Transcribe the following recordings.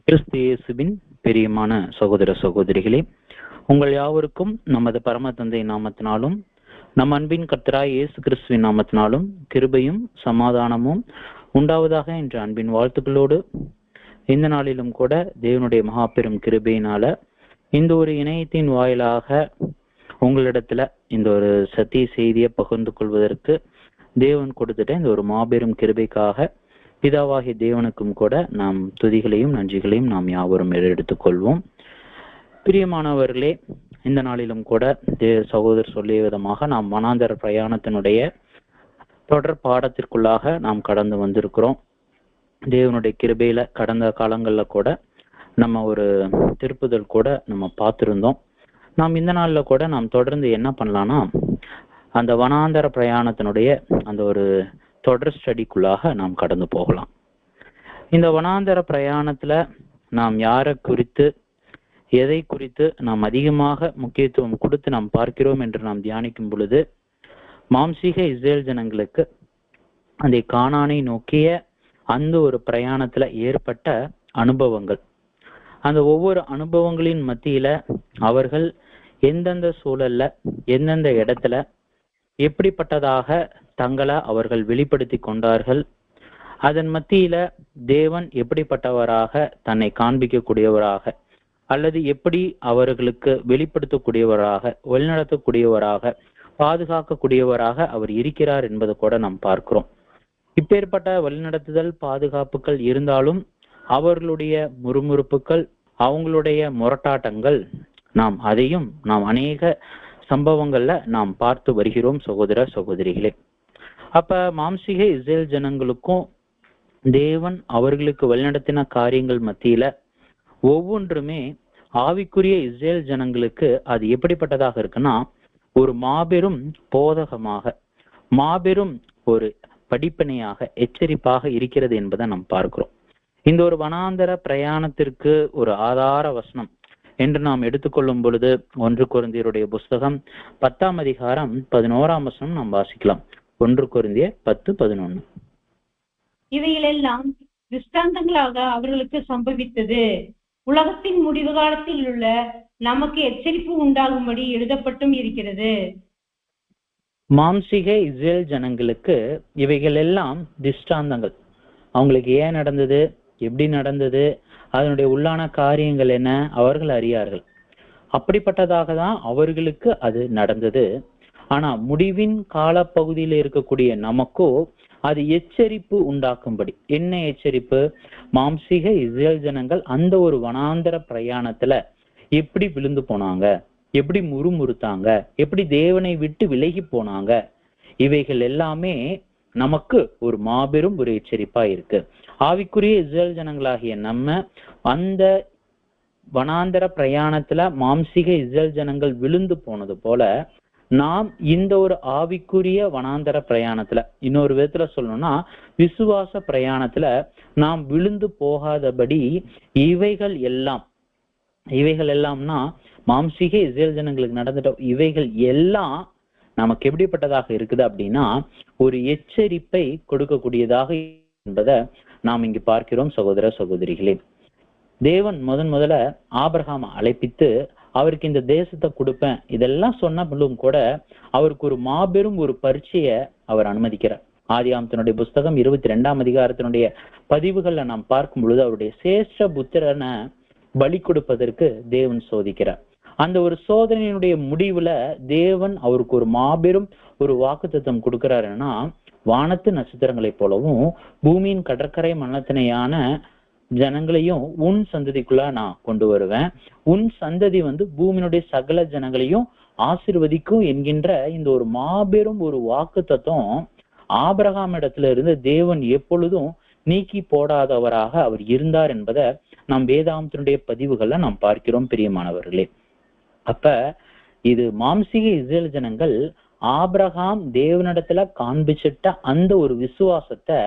கிறிஸ்து இயேசுவின் பிரியமான சகோதர சகோதரிகளே, உங்கள் யாவருக்கும் நமது பரம தந்தை நாமத்தினாலும் நம் அன்பின் கர்த்தராய் இயேசு கிறிஸ்துவின் நாமத்தினாலும் கிருபையும் சமாதானமும் உண்டாவதாக என்ற அன்பின் வாழ்த்துக்களோடு இந்த நாளிலும் கூட தேவனுடைய மகாபெரும் கிருபையினால இந்த ஒரு இணையத்தின் வாயிலாக உங்களிடத்துல இந்த ஒரு சத்திய செய்தியை பகிர்ந்து கொள்வதற்கு தேவன் கொடுத்துட்ட இந்த ஒரு மாபெரும் கிருபைக்காக பிதாவாகிய தேவனுக்கும் கூட நாம் துதிகளையும் நன்றிகளையும் நாம் யாவரும் எடுத்துக் கொள்வோம். பிரியமானவர்களே, இந்த நாளிலும் கூட சகோதரர் சொல்லிய விதமாக நாம் வனாந்தர பிரயாணத்தினுடைய தொடர் பாடத்திற்குள்ளாக நாம் கடந்து வந்திருக்கிறோம். தேவனுடைய கிருபையில கடந்த காலங்கள்ல கூட நம்ம ஒரு திருப்புதல் கூட நம்ம பார்த்திருந்தோம். நாம் இந்த நாள்ல கூட நாம் தொடர்ந்து என்ன பண்ணலாம்னா, அந்த வனாந்தர பிரயாணத்தினுடைய அந்த ஒரு தொடர் ஸ்டடிக்குள்ளாக நாம் கடந்து போகலாம். இந்த வனாந்தர பிரயாணத்துல நாம் யாரை குறித்து எதை குறித்து நாம் அதிகமாக முக்கியத்துவம் கொடுத்து நாம் பார்க்கிறோம் என்று நாம் தியானிக்கும் பொழுது, மாம்சீக இஸ்ரேல் ஜனங்களுக்கு அந்த கானானை நோக்கிய அந்த ஒரு பிரயாணத்துல ஏற்பட்ட அனுபவங்கள், அந்த ஒவ்வொரு அனுபவங்களின் மத்தியில அவர்கள் எந்தெந்த சூழல்ல எந்தெந்த இடத்துல எப்படிப்பட்டதாக தங்களை அவர்கள் வெளிப்படுத்தி கொண்டார்கள், அதன் மத்தியில தேவன் எப்படிப்பட்டவராக தன்னை காண்பிக்கக்கூடியவராக அல்லது எப்படி அவர்களுக்கு வெளிப்படுத்தக்கூடியவராக வழிநடத்தக்கூடியவராக பாதுகாக்கக்கூடியவராக அவர் இருக்கிறார் என்பதை கூட நாம் பார்க்கிறோம். இப்பேற்பட்ட வழிநடத்துதல் பாதுகாப்புகள் இருந்தாலும் அவர்களுடைய முறுமுறுப்புகள், அவங்களுடைய முரட்டாட்டங்கள், அதையும் நாம் அநேக சம்பவங்கள்ல நாம் பார்த்து வருகிறோம் சகோதர சகோதரிகளே. அப்ப மாம்சீக இஸ்ரேல் ஜனங்களுக்கும் தேவன் அவர்களுக்கு வழிநடத்தின காரியங்கள் மத்தியில ஒவ்வொன்றுமே ஆவிக்குரிய இஸ்ரேல் ஜனங்களுக்கு அது எப்படிப்பட்டதாக இருக்குன்னா, ஒரு மாபெரும் போதகமாக, மாபெரும் ஒரு படிப்பினையாக, எச்சரிப்பாக இருக்கிறது என்பதை நாம் பார்க்கிறோம். இந்த ஒரு வனாந்தர பிரயாணத்திற்கு ஒரு ஆதார வசனம் என்று நாம் எடுத்துக்கொள்ளும் பொழுது 1 கொரிந்தியருடைய புஸ்தகம் 10ஆம் அதிகாரம் 11ஆம் வசனம் நாம் வாசிக்கலாம். 1 கொரிந்தியர் 10:11. இவைகளெல்லாம் திருஷ்டாந்தங்களாக அவர்களுக்கு சம்பவித்தது, உலகத்தின் முடிவு காலத்தில் உள்ள நமக்கு எச்சரிப்பு உண்டாகும்படி எழுதப்பட்டும் இருக்கிறது. மாம்சீக இஸ்ரேல் ஜனங்களுக்கு இவைகள் எல்லாம் திருஷ்டாந்தங்கள். அவங்களுக்கு ஏன் நடந்தது, எப்படி நடந்தது, அதனுடைய உள்ளான காரியங்கள் என்ன அவர்கள் அறியார்கள். அப்படிப்பட்டதாக தான் அவர்களுக்கு அது நடந்தது. ஆனா முடிவின் காலப்பகுதியில் இருக்கக்கூடிய நமக்கோ அது எச்சரிப்பு உண்டாக்கும்படி. என்ன எச்சரிப்பு? மாம்சீக இஸ்ரேல் ஜனங்கள் அந்த ஒரு வனாந்தர பிரயாணத்துல எப்படி விழுந்து போனாங்க, எப்படி முறுமுறுத்தாங்க, எப்படி தேவனை விட்டு விலகி போனாங்க, இவைகள் எல்லாமே நமக்கு ஒரு மாபெரும் ஒரு எச்சரிப்பா இருக்கு. ஆவிக்குரிய இஸ்ரேல் ஜனங்களாகிய நம்ம அந்த வனாந்தர பிரயாணத்துல மாம்சீக இஸ்ரேல் ஜனங்கள் விழுந்து போனது போல நாம் இந்த ஒரு ஆவிக்குரிய வனாந்தர பிரயாணத்துல, இன்னொரு விதத்துல சொல்லணும்னா விசுவாச பிரயாணத்துல நாம் விழுந்து போகாதபடி இவைகள் எல்லாம்னா மாம்சீக இஸ்ரேல் ஜனங்களுக்கு நடந்துட்ட இவைகள் எல்லாம் நமக்கு எப்படிப்பட்டதாக இருக்குது அப்படின்னா ஒரு எச்சரிப்பை கொடுக்கக்கூடியதாக என்பதை நாம் இங்கு பார்க்கிறோம் சகோதர சகோதரிகளே. தேவன் முதல்ல ஆபிரகாம் அழைப்பித்து அவருக்கு இந்த தேசத்தை கொடுப்பேன் இதெல்லாம் சொன்னபோதும் கூட அவருக்கு ஒரு மாபெரும் ஒரு பரீட்சையை அவர் அனுமதிக்கிறார். ஆதியாகமத்தினுடைய புஸ்தகம் 22ஆம் அதிகாரத்தினுடைய பதிவுகள்ல நாம் பார்க்கும் பொழுது அவருடைய சேஷ்ட புத்திரனை பலி கொடுப்பதற்கு தேவன் சோதிக்கிறார். அந்த ஒரு சோதனையினுடைய முடிவுல தேவன் அவருக்கு ஒரு மாபெரும் ஒரு வாக்குத்தத்தம் கொடுக்கிறாருன்னா, வானத்து நட்சத்திரங்களை போலவும் பூமியின் கடற்கரை மணத்தினையான ஜனங்களையும் உன் சந்ததிக்குள்ள நான் கொண்டு வருவேன், உன் சந்ததி பூமியினுடைய சகல ஜனங்களையும் ஆசீர்வதிக்கும் என்கின்ற இந்த ஒரு மாபெரும் ஒரு வாக்குத்தத்தம் ஆபிரகாம் இடத்துல இருந்து தேவன் எப்பொழுதும் நீக்கி போடாதவராக அவர் இருந்தார் என்பதை நாம் வேதாகமத்தினுடைய பதிவுகள்ல நாம் பார்க்கிறோம் பிரியமானவர்களே. அப்ப இது மாம்சீக இஸ்ரேல் ஜனங்கள் ஆபிரகாம் தேவனிடத்துல காண்பிச்சிட்ட அந்த ஒரு விசுவாசத்தை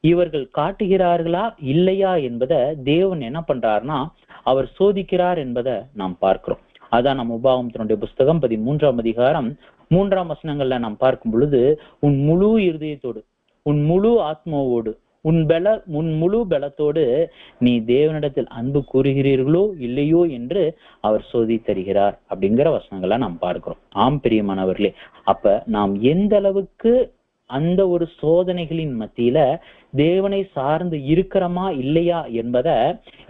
இவர்கள் காட்டுகிறார்களா இல்லையா என்பதை தேவன் என்ன பண்றாருன்னா அவர் சோதிக்கிறார் என்பதை நாம் பார்க்கிறோம். அதான் நம்ம உபாகமத்தினுடைய புஸ்தகம் 13ஆம் அதிகாரம் 3ஆம் வசனங்கள்ல நாம் பார்க்கும் பொழுது, உன் முழு இருதயத்தோடு, உன் முழு ஆத்மாவோடு, உன் முழு பலத்தோடு நீ தேவனிடத்தில் அன்பு கூறுகிறீர்களோ இல்லையோ என்று அவர் சோதி தருகிறார் அப்படிங்கிற வசனங்களை நாம் பார்க்கிறோம். ஆம் பிரியமானவர்களே, அப்ப நாம் எந்த அளவுக்கு அந்த ஒரு சோதனைகளின் மத்தியில தேவனை சார்ந்து இருக்கிறோமா இல்லையா என்பதை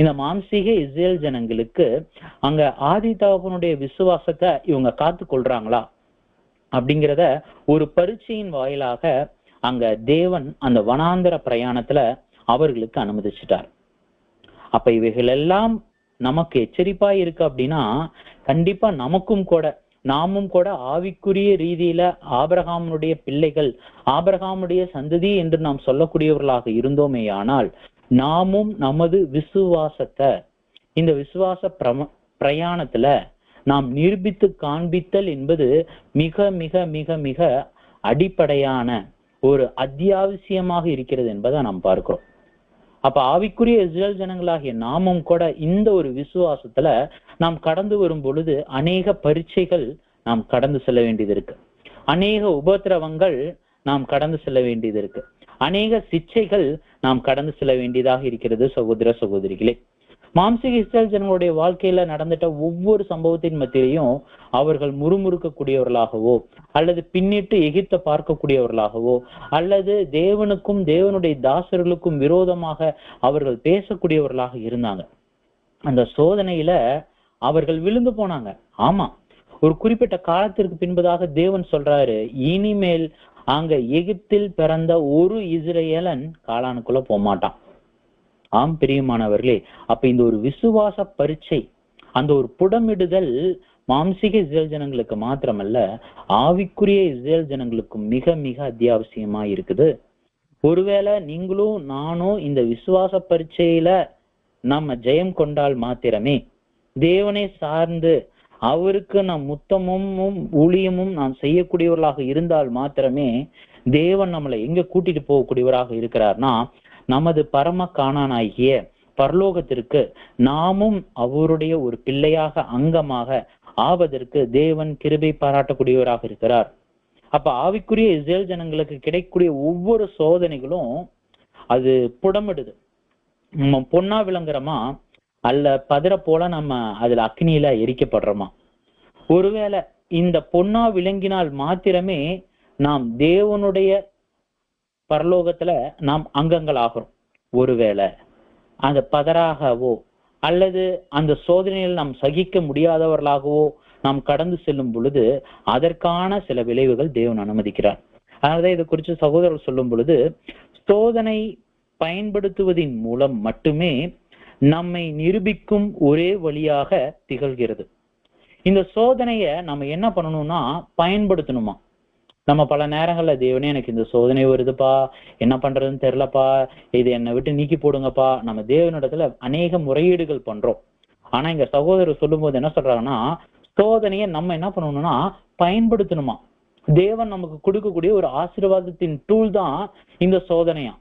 இந்த மாம்சீக இஸ்ரேல் ஜனங்களுக்கு அங்க ஆதி தகப்பனுடைய விசுவாசத்தை இவங்க காத்து கொள்றாங்களா அப்படிங்கிறத ஒரு பரீட்சையின் வாயிலாக அங்க தேவன் அந்த வனாந்தர பிரயாணத்துல அவர்களுக்கு அனுமதிச்சிட்டார். அப்ப இவைகள் எல்லாம் நமக்கு எச்சரிப்பா இருக்கு அப்படின்னா கண்டிப்பா நாமும் கூட ஆவிக்குரிய ரீதியில ஆபிரகாமுடைய பிள்ளைகள், ஆபிரகாமுடைய சந்ததி என்று நாம் சொல்லக்கூடியவர்களாக இருந்தோமேயானால் நாமும் நமது விசுவாசத்தை இந்த விசுவாச பிரயாணத்துல நாம் நிரூபித்து காண்பித்தல் என்பது மிக மிக மிக மிக அடிப்படையான ஒரு அத்தியாவசியமாக இருக்கிறது என்பதை நாம் பார்க்கிறோம். அப்ப ஆவிக்குரிய இஸ்ரேல் ஜனங்களாகிய நாமும் கூட இந்த ஒரு விசுவாசத்துல நாம் கடந்து வரும் பொழுது அநேக பரீட்சைகள் நாம் கடந்து செல்ல வேண்டியது இருக்கு, அநேக உபத்திரவங்கள் நாம் கடந்து செல்ல வேண்டியது இருக்கு, அநேக சிச்சைகள் நாம் கடந்து செல்ல வேண்டியதாக இருக்கிறது. சகோதர சகோதரிகளே, மாம்சீக இஸ்ரேல் ஜனங்களுடைய வாழ்க்கையில நடந்துட்ட ஒவ்வொரு சம்பவத்தின் மத்தியிலையும் அவர்கள் முறுமுறுக்கக்கூடியவர்களாகவோ அல்லது பின்னிட்டு எகிப்தை பார்க்கக்கூடியவர்களாகவோ அல்லது தேவனுக்கும் தேவனுடைய தாசர்களுக்கும் விரோதமாக அவர்கள் பேசக்கூடியவர்களாக இருந்தாங்க. அந்த சோதனையில அவர்கள் விழுந்து போனாங்க. ஆமா, ஒரு குறிப்பிட்ட காலத்திற்கு பின்பதாக தேவன் சொல்றாரு, இனிமேல் அங்க எகிப்தில் பிறந்த ஒரு இஸ்ரேலன் கானானுக்குள்ள போகமாட்டான். ஆம் பிரியமானவர்களே, அப்ப இந்த ஒரு விசுவாச பரீட்சை, அந்த ஒரு புடமிடுதல் மாம்சீக இஸ்ரேல் ஜனங்களுக்கு மாத்திரமல்ல ஆவிக்குரிய இஸ்ரேல் ஜனங்களுக்கும் மிக மிக அத்தியாவசியமா இருக்குது. ஒருவேளை நீங்களும் நானும் இந்த விசுவாச பரீட்சையில நம்ம ஜெயம் கொண்டால் மாத்திரமே, தேவனை சார்ந்து அவருக்கு நாம் முத்தமும் ஊழியமும் நாம் செய்யக்கூடியவர்களாக இருந்தால் மாத்திரமே தேவன் நம்மளை எங்க கூட்டிட்டு போகக்கூடியவராக இருக்கிறார்னா நமது பரம கானானாகிய பரலோகத்திற்கு நாமும் அவருடைய ஒரு பிள்ளையாக அங்கமாக ஆவதற்கு தேவன் கிருபை பாராட்டக்கூடியவராக இருக்கிறார். அப்ப ஆவிக்குரிய இஸ்ரேல் ஜனங்களுக்கு கிடைக்கக்கூடிய ஒவ்வொரு சோதனைகளும் அது புடமிடுது. நம்ம பொன்னா விளங்குறோமா அல்ல பதற போல நம்ம அதுல அக்னியில எரிக்கப்படுறோமா? ஒருவேளை இந்த பொன்னா விளங்கினால் மாத்திரமே நாம் தேவனுடைய பரலோகத்துல நாம் அங்கங்கள் ஆகிறோம். ஒருவேளை அந்த பதராகவோ அல்லது அந்த சோதனையில் நாம் சகிக்க முடியாதவர்களாகவோ நாம் கடந்து செல்லும் பொழுது அதற்கான சில விளைவுகள் தேவன் அனுமதிக்கிறார். அதனாலதான் இதை குறித்து சகோதரர்கள் சொல்லும் பொழுது சோதனை பயன்படுத்துவதின் மூலம் மட்டுமே நம்மை நிரூபிக்கும் ஒரே வழியாக திகழ்கிறது. இந்த சோதனைய நம்ம என்ன பண்ணணும்னா பயன்படுத்தணுமா? நம்ம பல நேரங்கள்ல தேவனே எனக்கு இந்த சோதனை வருதுப்பா, என்ன பண்றதுன்னு தெரியலப்பா, இது என்னை விட்டு நீக்கி போடுங்கப்பா, நம்ம தேவனிடத்துல அநேக முறையீடுகள் பண்றோம். ஆனா இங்க சகோதரர் சொல்லும் போது என்ன சொல்றாங்கன்னா சோதனையை நம்ம என்ன பண்ணணும்னா பயன்படுத்தணுமா? தேவன் நமக்கு கொடுக்கக்கூடிய ஒரு ஆசீர்வாதத்தின் டூல் தான் இந்த சோதனையா.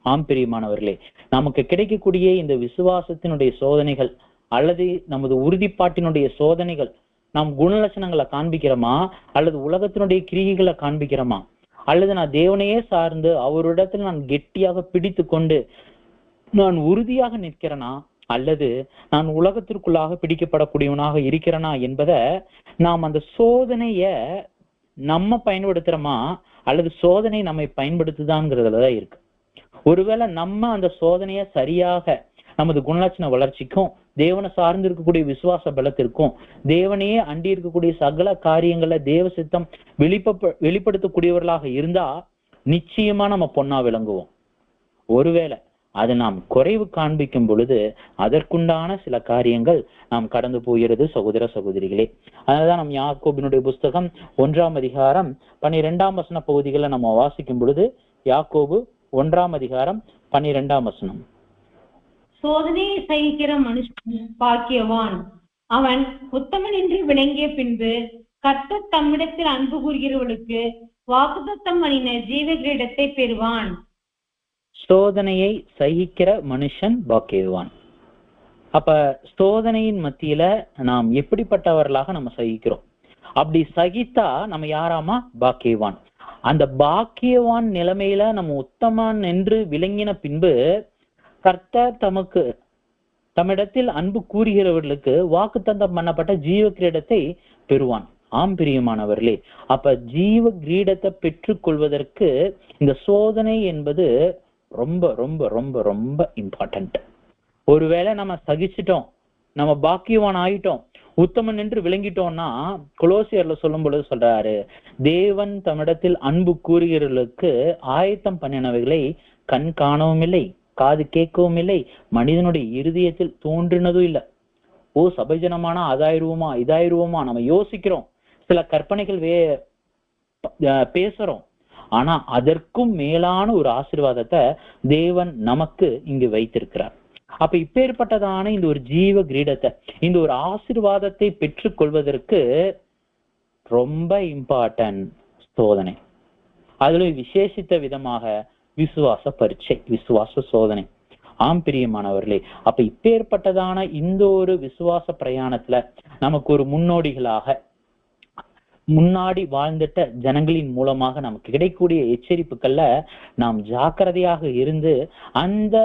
ஆம் பிரியமானவர்களே, நமக்கு கிடைக்கக்கூடிய இந்த விசுவாசத்தினுடைய சோதனைகள் அல்லது நமது உறுதிப்பாட்டினுடைய சோதனைகள் நாம் குணலட்சணங்களை காண்பிக்கிறோமா அல்லது உலகத்தினுடைய கிரியைகளை காண்பிக்கிறோமா அல்லது நான் தேவனையே சார்ந்து அவரிடத்தில் நான் கெட்டியாக பிடித்து கொண்டு நான் உறுதியாக நிற்கிறேனா அல்லது நான் உலகத்திற்குள்ளாக பிடிக்கப்படக்கூடியவனாக இருக்கிறேனா என்பதை நாம் அந்த சோதனைய நம்ம பயன்படுத்துறோமா அல்லது சோதனை நம்மை பயன்படுத்துதாங்கிறதுலதான் இருக்கு. ஒருவேளை நம்ம அந்த சோதனைய சரியாக நமது குணலட்சண வளர்ச்சிக்கும் தேவனை சார்ந்து இருக்கக்கூடிய விசுவாச பலத்திற்கும் தேவனையே அண்டி இருக்கக்கூடிய சகல காரியங்களை தேவ சித்தம் வெளிப்படுத்தக்கூடியவர்களாக இருந்தா நிச்சயமா நம்ம பொன்னா விளங்குவோம். ஒருவேளை அது நாம் குறைவு காண்பிக்கும் பொழுது அதற்குண்டான சில காரியங்கள் நாம் கடந்து போகிறது சகோதர சகோதரிகளே. அதனாலதான் நம் யாக்கோபினுடைய புஸ்தகம் 1ஆம் அதிகாரம் 12ஆம் வசன பகுதிகளை நம்ம வாசிக்கும் பொழுது யாக்கோபு 1ஆம் அதிகாரம் 12ஆம் வசனம், சோதனையை சகிக்கிற மனுஷன் பாக்கியவான், அவன் உத்தமன் என்று விளங்கிய பின்பு கர்த்தர் தம்மிடத்தில் அன்பு கூறுகிறவர்களுக்கு வாக்குத்தத்தம் பண்ணின ஜீவ கிரீடத்தை பெறுவான். சோதனையை சகிக்கிற மனுஷன் பாக்கியவான். அப்ப சோதனையின் மத்தியில நாம் எப்படிப்பட்டவர்களாக நம்ம சகிக்கிறோம்? அப்படி சகித்தா நம்ம யாராமா பாக்கியவான். அந்த பாக்கியவான் நிலைமையில நம்ம உத்தமன் என்று விளங்கின பின்பு கர்த்தர் தம்மிடத்தில் அன்பு கூறுகிறவர்களுக்கு வாக்குத்தத்தம் பண்ணப்பட்ட ஜீவ கிரீடத்தை பெறுவான். ஆம் பிரியமானவர்களே, அப்ப ஜீவ கிரீடத்தை பெற்றுக் கொள்வதற்கு இந்த சோதனை என்பது ரொம்ப ரொம்ப ரொம்ப ரொம்ப இம்பார்ட்டன்ட். ஒருவேளை நம்ம சகிச்சிட்டோம், நம்ம பாக்கியவான் ஆயிட்டோம், உத்தமன் என்று விளங்கிட்டோம்னா கொலோசியர்ல சொல்லும் பொழுது சொல்றாரு, தேவன் தம்மிடத்தில் அன்பு கூறுகிறவர்களுக்கு ஆயத்தம் பண்ணினவைகளை கண் காணவும் இல்லை, காது கேட்கவும் இல்லை, மனிதனுடைய இருதயத்தில் தோன்றினதும் இல்லை. சபைஜனமான அதாயிருவோமா இதாயிருவோமா நம்ம யோசிக்கிறோம், சில கற்பனைகள் பேசுறோம். ஆனா அதற்கும் மேலான ஒரு ஆசீர்வாதத்தை தேவன் நமக்கு இங்கு வைத்திருக்கிறார். அப்ப இப்பேற்பட்டதான இந்த ஒரு ஜீவ கிரீடத்தை, இந்த ஒரு ஆசீர்வாதத்தை பெற்றுக் கொள்வதற்கு ரொம்ப இம்பார்ட்டன்ட் சோதனை. அதுல விசேஷித்த விதமாக விசுவாச பரீட்சை, விசுவாச சோதனை. ஆம் பிரியமானவர்களே, அப்ப இப்பேற்பட்டதான இந்த ஒரு விசுவாச பிரயாணத்துல நமக்கு ஒரு முன்னோடிகளாக முன்னாடி வாழ்ந்துட்ட ஜனங்களின் மூலமாக நமக்கு கிடைக்கக்கூடிய எச்சரிப்புகள்ல நாம் ஜாக்கிரதையாக இருந்து அந்த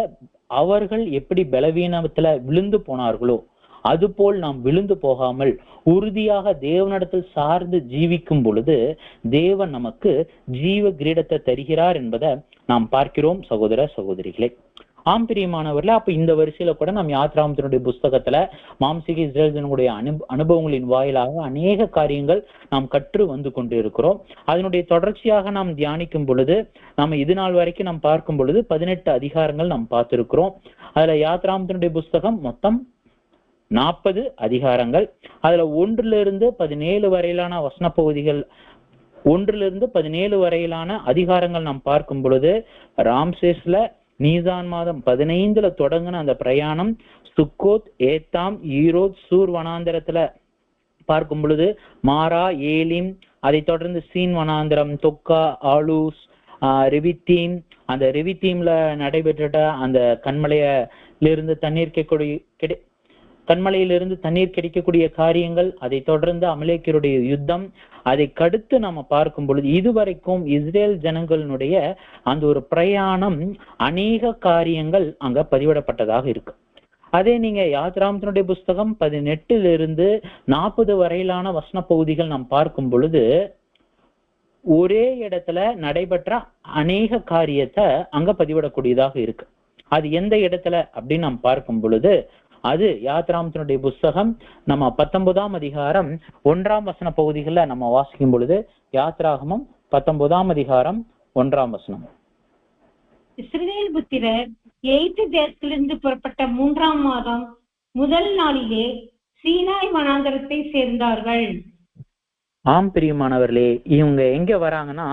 அவர்கள் எப்படி பலவீனத்துல விழுந்து போனார்களோ அதுபோல் நாம் விழுந்து போகாமல் உறுதியாக தேவனிடத்தில் சார்ந்து ஜீவிக்கும் பொழுது தேவன் நமக்கு ஜீவ கிரீடத்தை தருகிறார் என்பதை நாம் பார்க்கிறோம் சகோதர சகோதரிகளே. ஆம் பிரியமானவர்களே, அப்ப இந்த வரிசையில கூட நாம் யாத்ராமத்தினுடைய புஸ்தகத்துல மாம்சீக இஸ்ரேல் ஜனங்களுடைய அனுபவங்களின் வாயிலாக அநேக காரியங்கள் நாம் கற்று வந்து கொண்டு இருக்கிறோம். அதனுடைய தொடர்ச்சியாக நாம் தியானிக்கும் பொழுது நாம இது நாள் வரைக்கும் நாம் பார்க்கும் பொழுது 18 அதிகாரங்கள் நாம் பார்த்திருக்கிறோம். அதுல யாத்ராமத்தினுடைய புஸ்தகம் மொத்தம் 40 அதிகாரங்கள். அதுல 1-17 வரையிலான வசன பகுதிகள், 1-17 வரையிலான அதிகாரங்கள் நாம் பார்க்கும் பொழுது ராம்சேஸ்ல நீசான் மாதம் 15 தொடங்கின அந்த பிரயாணம் சுக்கோத், ஏத்தாம், ஈரோத், சூர் வனாந்தரத்துல பார்க்கும் பொழுது மாரா, ஏலிம், அதை தொடர்ந்து சீன் வனாந்தரம், தொக்கா, ஆலூஸ், ரெவித்தீம், அந்த ரெவித்தீம்ல நடைபெற்ற அந்த கண்மலையிலிருந்து தண்ணீர் கிடைக்கக்கூடிய காரியங்கள், அதை தொடர்ந்து அமலேக்கியருடைய யுத்தம், அதை கடுத்து நம்ம பார்க்கும் பொழுது இதுவரைக்கும் இஸ்ரேல் ஜனங்களுடைய அந்த ஒரு பிரயாணம் அநேக காரியங்கள் அங்க பதிவிடப்பட்டதாக இருக்கு. அதே நீங்க யாத்ராமத்தினுடைய புஸ்தகம் 18-40 வரையிலான வசன பகுதிகள் நாம் பார்க்கும் பொழுது ஒரே இடத்துல நடைபெற்ற அநேக காரியத்தை அங்க பதிவிடக்கூடியதாக இருக்கு. அது எந்த இடத்துல அப்படின்னு நாம் பார்க்கும் பொழுது அது யாத்ராமத்தினுடைய புஸ்தகம் நம்ம 19ஆம் அதிகாரம் 1ஆம் வசன பகுதிகளை நம்ம வாசிக்கும் பொழுது யாத்ராகமம் 19ஆம் அதிகாரம் 1ஆம் வசனம். இஸ்ரவேல் புத்திரர் எகிப்து தேசத்திலிருந்து புறப்பட்ட 3ஆம் மாதம் முதல் நாளிலே சீனாய் வனாந்தரத்தை சேர்ந்தார்கள். ஆம் பிரியமானவர்களே, இவங்க எங்க வராங்கன்னா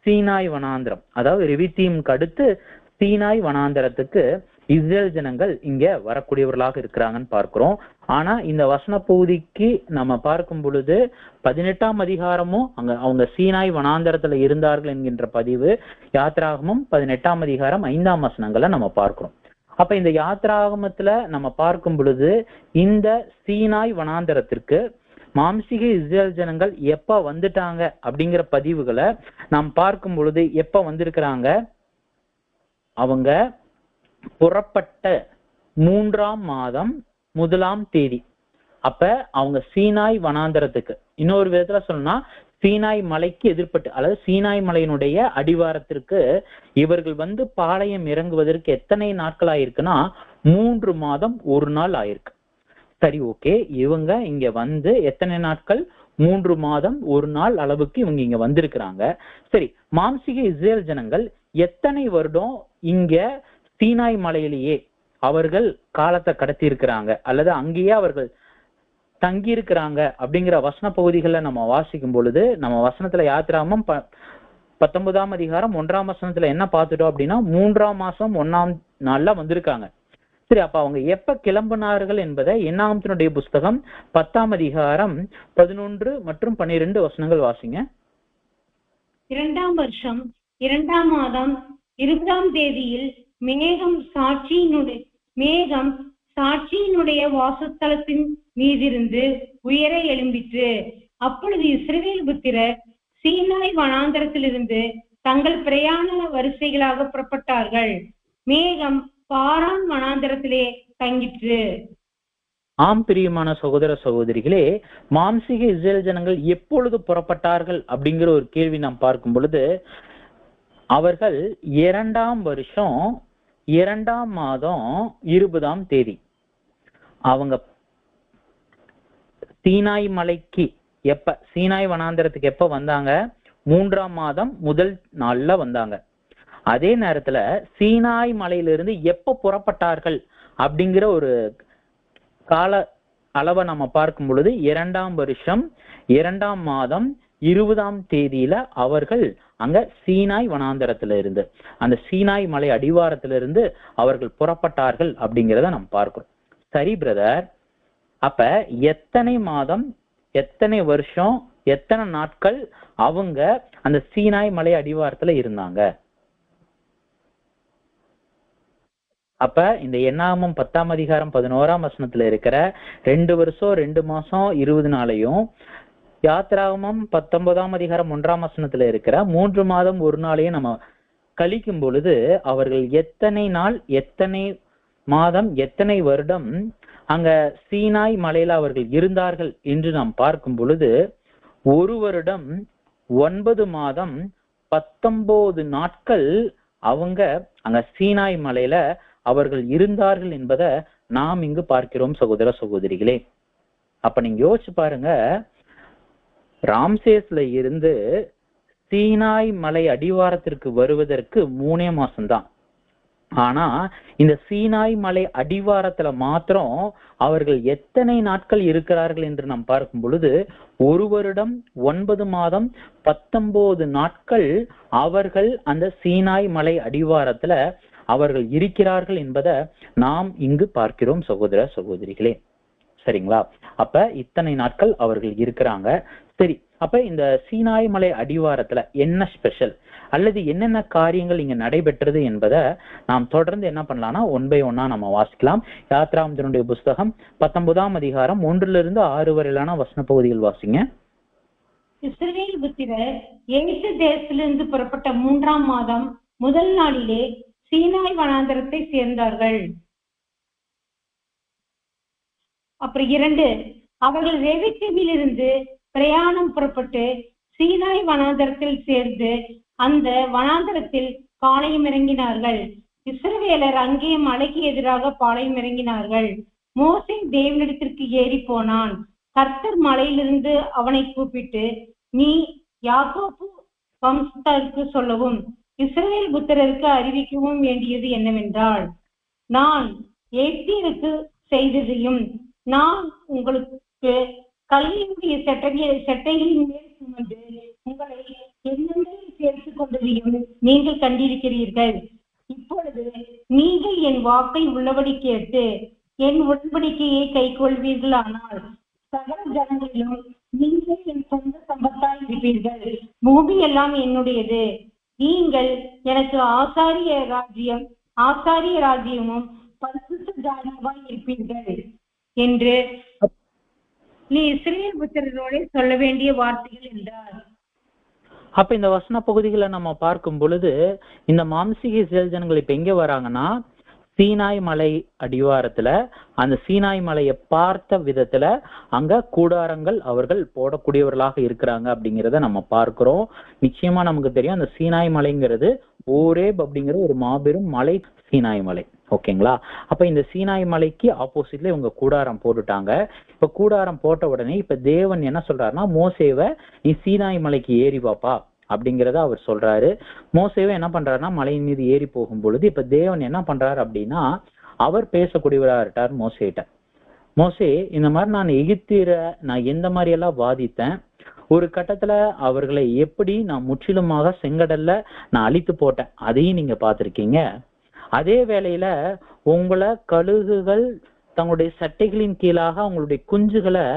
சீனாய் வனாந்தரம், அதாவது ரெவித்தீமுக்கு அடுத்து சீனாய் வனாந்தரத்துக்கு இஸ்ரேல் ஜனங்கள் இங்க வரக்கூடியவர்களாக இருக்கிறாங்கன்னு பார்க்கிறோம். ஆனா இந்த வசன பகுதிக்கு நம்ம பார்க்கும் பொழுது 18ஆம் அதிகாரமும் அவங்க சீனாய் வனாந்தரத்துல இருந்தார்கள் என்கின்ற பதிவு யாத்ராகமம் 18ஆம் அதிகாரம் 5ஆம் வசனங்களை நம்ம பார்க்கிறோம். அப்ப இந்த யாத்ராகமத்துல நம்ம பார்க்கும் பொழுது இந்த சீனாய் வனாந்தரத்திற்கு மாம்சீக இஸ்ரேல் ஜனங்கள் எப்ப வந்துட்டாங்க அப்படிங்கிற பதிவுகளை நாம் பார்க்கும் பொழுது எப்ப வந்திருக்கிறாங்க, அவங்க புறப்பட்ட 3ஆம் மாதம் 1ஆம் தேதி. அப்ப அவங்க சீனாய் வனாந்தரத்துக்கு, இன்னொரு விதத்துல சொன்னா சீனாய் மலைக்கு எதிர்பட்டு, அல்லது சீனாய் மலையினுடைய அடிவாரத்திற்கு இவர்கள் வந்து பாளையம் இறங்குவதற்கு எத்தனை நாட்கள் ஆயிருக்குன்னா 3 மாதம் 1 நாள் ஆயிருக்கு. சரி, ஓகே, இவங்க இங்க வந்து எத்தனை நாட்கள்? 3 மாதம் 1 நாள் அளவுக்கு இவங்க இங்க வந்திருக்கிறாங்க. சரி, மாம்சீக இஸ்ரேல் ஜனங்கள் எத்தனை வருடம் இங்க சீனாய் மலையிலேயே அவர்கள் காலத்தை கடத்தி இருக்கிறாங்க, அல்லது அங்கேயே அவர்கள் தங்கி இருக்கிறாங்க அப்படிங்கிற வசன பகுதிகளை நம்ம வாசிக்கும் பொழுது நம்ம வசனத்துல யாத்ராகமம் 19ஆம் அதிகாரம் 1ஆம் வசனத்துல என்ன பார்த்துட்டோம் அப்படின்னா 3ஆம் மாசம் 1ஆம் நாள்ல வந்திருக்காங்க. சரி, அப்ப அவங்க எப்ப கிளம்பினார்கள் என்பதை என்னாகமத்தினுடைய புஸ்தகம் 10ஆம் அதிகாரம் 11 மற்றும் 12 வசனங்கள் வாசிங்க. 2ஆம் வருஷம் 2ஆம் மாதம் 20ஆம் தேதியில் மேகம் சாட்சியினுடைய வாசஸ்தலத்தின் மீதிருந்து உயர எழும்பிற்று. அப்பொழுது இஸ்ரவேல் புத்திரர் சீனாய் வனாந்தரத்திலிருந்து தங்கள் பிரயாண வரிசைகளாக புறப்பட்டார்கள். மேகம் பாரான் வனாந்தரத்திலே தங்கிற்று. ஆம் பிரியமான சகோதர சகோதரிகளே, மாம்சீக இஸ்ரேல் ஜனங்கள் எப்பொழுது புறப்பட்டார்கள் அப்படிங்கிற ஒரு கேள்வி நாம் பார்க்கும் பொழுது, அவர்கள் 2ஆம் வருஷம் 2ஆம் மாதம் 20ஆம் தேதி அவங்க சீனாய் மலைக்கு சீனாய் வனாந்தரத்துக்கு எப்ப வந்தாங்க? 3ஆம் மாதம் 1 நாள்ல வந்தாங்க. அதே நேரத்துல சீனாய் மலையிலிருந்து எப்ப புறப்பட்டார்கள் அப்படிங்கிற ஒரு கால அளவை நம்ம பார்க்கும் பொழுது 2ஆம் வருஷம் 2ஆம் மாதம் 20ஆம் தேதியில அவர்கள் அங்க சீனாய் வனாந்தரத்துல இருந்து, அந்த சீனாய் மலை அடிவாரத்திலிருந்து அவர்கள் புறப்பட்டார்கள் அப்படிங்கிறத நம்ம பார்க்கிறோம். சரி பிரதர், அப்ப எத்தனை மாதம், எத்தனை வருஷம், எத்தனை நாட்கள் அவங்க அந்த சீனாய் மலை அடிவாரத்துல இருந்தாங்க? அப்ப இந்த என்னாகமம் 10ஆம் அதிகாரம் 11ஆம் வசனத்துல இருக்கிற 2 வருஷம் 2 மாசம் 20 நாளையும், யாத்திராகமம் 19ஆம் அதிகாரம் 1ஆம் வசனத்துல இருக்கிற 3 மாதம் 1 நாளையும் நம்ம கழிக்கும் பொழுது அவர்கள் எத்தனை நாள், எத்தனை மாதம், எத்தனை வருடம் அங்க சீனாய் மலையில அவர்கள் இருந்தார்கள் என்று நாம் பார்க்கும் பொழுது 1 வருடம் 9 மாதம் 19 நாட்கள் அவங்க அங்க சீனாய் மலையில அவர்கள் இருந்தார்கள் என்பதை நாம் இங்கு பார்க்கிறோம் சகோதர சகோதரிகளே. அப்ப நீங்க யோசிச்சு பாருங்க, ராம்சேஸ்ல இருந்து சீனாய் மலை அடிவாரத்திற்கு வருவதற்கு 3 மாசம்தான். ஆனா இந்த சீனாய் மலை அடிவாரத்துல மாத்திரம் அவர்கள் எத்தனை நாட்கள் இருக்கிறார்கள் என்று நாம் பார்க்கும் பொழுது 1 வருடம் 9 மாதம் 19 நாட்கள் அவர்கள் அந்த சீனாய் மலை அடிவாரத்துல அவர்கள் இருக்கிறார்கள் என்பதை நாம் இங்கு பார்க்கிறோம் சகோதர சகோதரிகளே. சரிங்களா? அப்ப இத்தனை நாட்கள் அவர்கள் இருக்கிறாங்க. சரி, அப்ப இந்த சீனாய் மலை அடிவாரத்துல என்ன ஸ்பெஷல் அல்லது என்னென்ன காரியங்கள் இங்க நடைபெற்றது என்பதை நாம் தொடர்ந்து என்ன பண்ணலாம்னா 1 by 1 நம்ம வாசிக்கலாம். யாத்ராமத்தினுடைய புஸ்தகம் 19ஆம் அதிகாரம் 1 to 6 வரையிலான வசன பகுதிகள் வாசிங்க. இஸ்ரவேல் புத்திரர் எகிப்து தேசத்திலிருந்து புறப்பட்ட 3ஆம் மாதம் 1 நாளிலே சீனாய் வனாந்தரத்தை சேர்ந்தார்கள். அப்புறம் 2, அவர்கள் ரெவித்தீமிலிருந்து பிரயாணம் புறப்பட்டு சீனாய் வனாந்தரத்தில் சேர்ந்து அந்த வனாந்தரத்தில் பாளையம் இறங்கினார்கள். இஸ்ரவேலர் அங்கே மலைக்கு எதிராக பாளையம் இறங்கினார்கள். மோசே தேவனிடத்திற்கு ஏறி போனான். கர்த்தர் மலையிலிருந்து அவனை கூப்பிட்டு, நீ யாக்கோபு வம்சத்தாருக்கு சொல்லவும் இஸ்ரவேல் புத்திரருக்கு அறிவிக்கவும் வேண்டியது என்னவென்றால், நான் எகிப்தியருக்கு செய்ததையும் நான் உங்களுக்கு கல்லியுடைய செட்டைகளின் மேல் சுமந்து உங்களை என்னென்னில் சேர்த்துக் கொண்டதையும் நீங்கள் கண்டிருக்கிறீர்கள். இப்பொழுது நீங்கள் என் வாக்கை உள்ளபடி கேட்டு என் உடன்படிக்கையை கை கொள்வீர்களானால் சகல ஜனங்களிலும் நீங்கள் என் சொந்த சம்பத்தாய் இருப்பீர்கள். பூமி எல்லாம் என்னுடையது. நீங்கள் எனக்கு ஆசாரிய ராஜ்யமும் பரிசுத்த ஜாதியுமாய் இருப்பீர்கள் என்று நீ இஸ்ரவேல் புத்திரரோட சொல்ல வேண்டிய வார்த்தைகள் என்றார். அப்ப இந்த வசன பகுதிகளை நம்ம பார்க்கும் பொழுது இந்த மாம்சீக இஸ்ரேல் ஜனங்கள் இப்ப எங்க வராங்கன்னா சீனாய் மலை அடிவாரத்துல, அந்த சீனாய் மலையை பார்த்த விதத்துல அங்க கூடாரங்கள் அவர்கள் போடக்கூடியவர்களாக இருக்கிறாங்க அப்படிங்கிறத நம்ம பார்க்கிறோம். நிச்சயமா நமக்கு தெரியும், அந்த சீனாய் மலைங்கிறது ஓரேப் அப்படிங்கிற ஒரு மாபெரும் மலை சீனாய் மலை. ஓகேங்களா? அப்ப இந்த சீனாய் மலைக்கு ஆப்போசிட்ல இவங்க கூடாரம் போட்டுட்டாங்க. இப்ப கூடாரம் போட்ட உடனே இப்ப தேவன் என்ன சொல்றாருன்னா, மோசேவை நீ சீனாய் மலைக்கு ஏறி வாப்பா அப்படிங்கிறத அவர் சொல்றாரு. மோசேவை என்ன பண்றாருன்னா மலையின் மீது ஏறி போகும் பொழுது இப்ப தேவன் என்ன பண்றாரு அப்படின்னா அவர் பேசக்கூடியவரா இருட்டார் மோசேட்ட. மோசே, இந்த மாதிரி நான் எகிப்தியரை நான் எந்த மாதிரி எல்லாம் வாதித்தேன், ஒரு கட்டத்துல அவர்களை எப்படி நான் முற்றிலுமாக செங்கடல்ல நான் அழித்து போட்டேன், அதையும் நீங்க பார்த்திருக்கீங்க. அதே வேளையில உங்களை கழுகுகள் தங்களுடைய சட்டைகளின் கீழாக அவங்களுடைய குஞ்சுகளை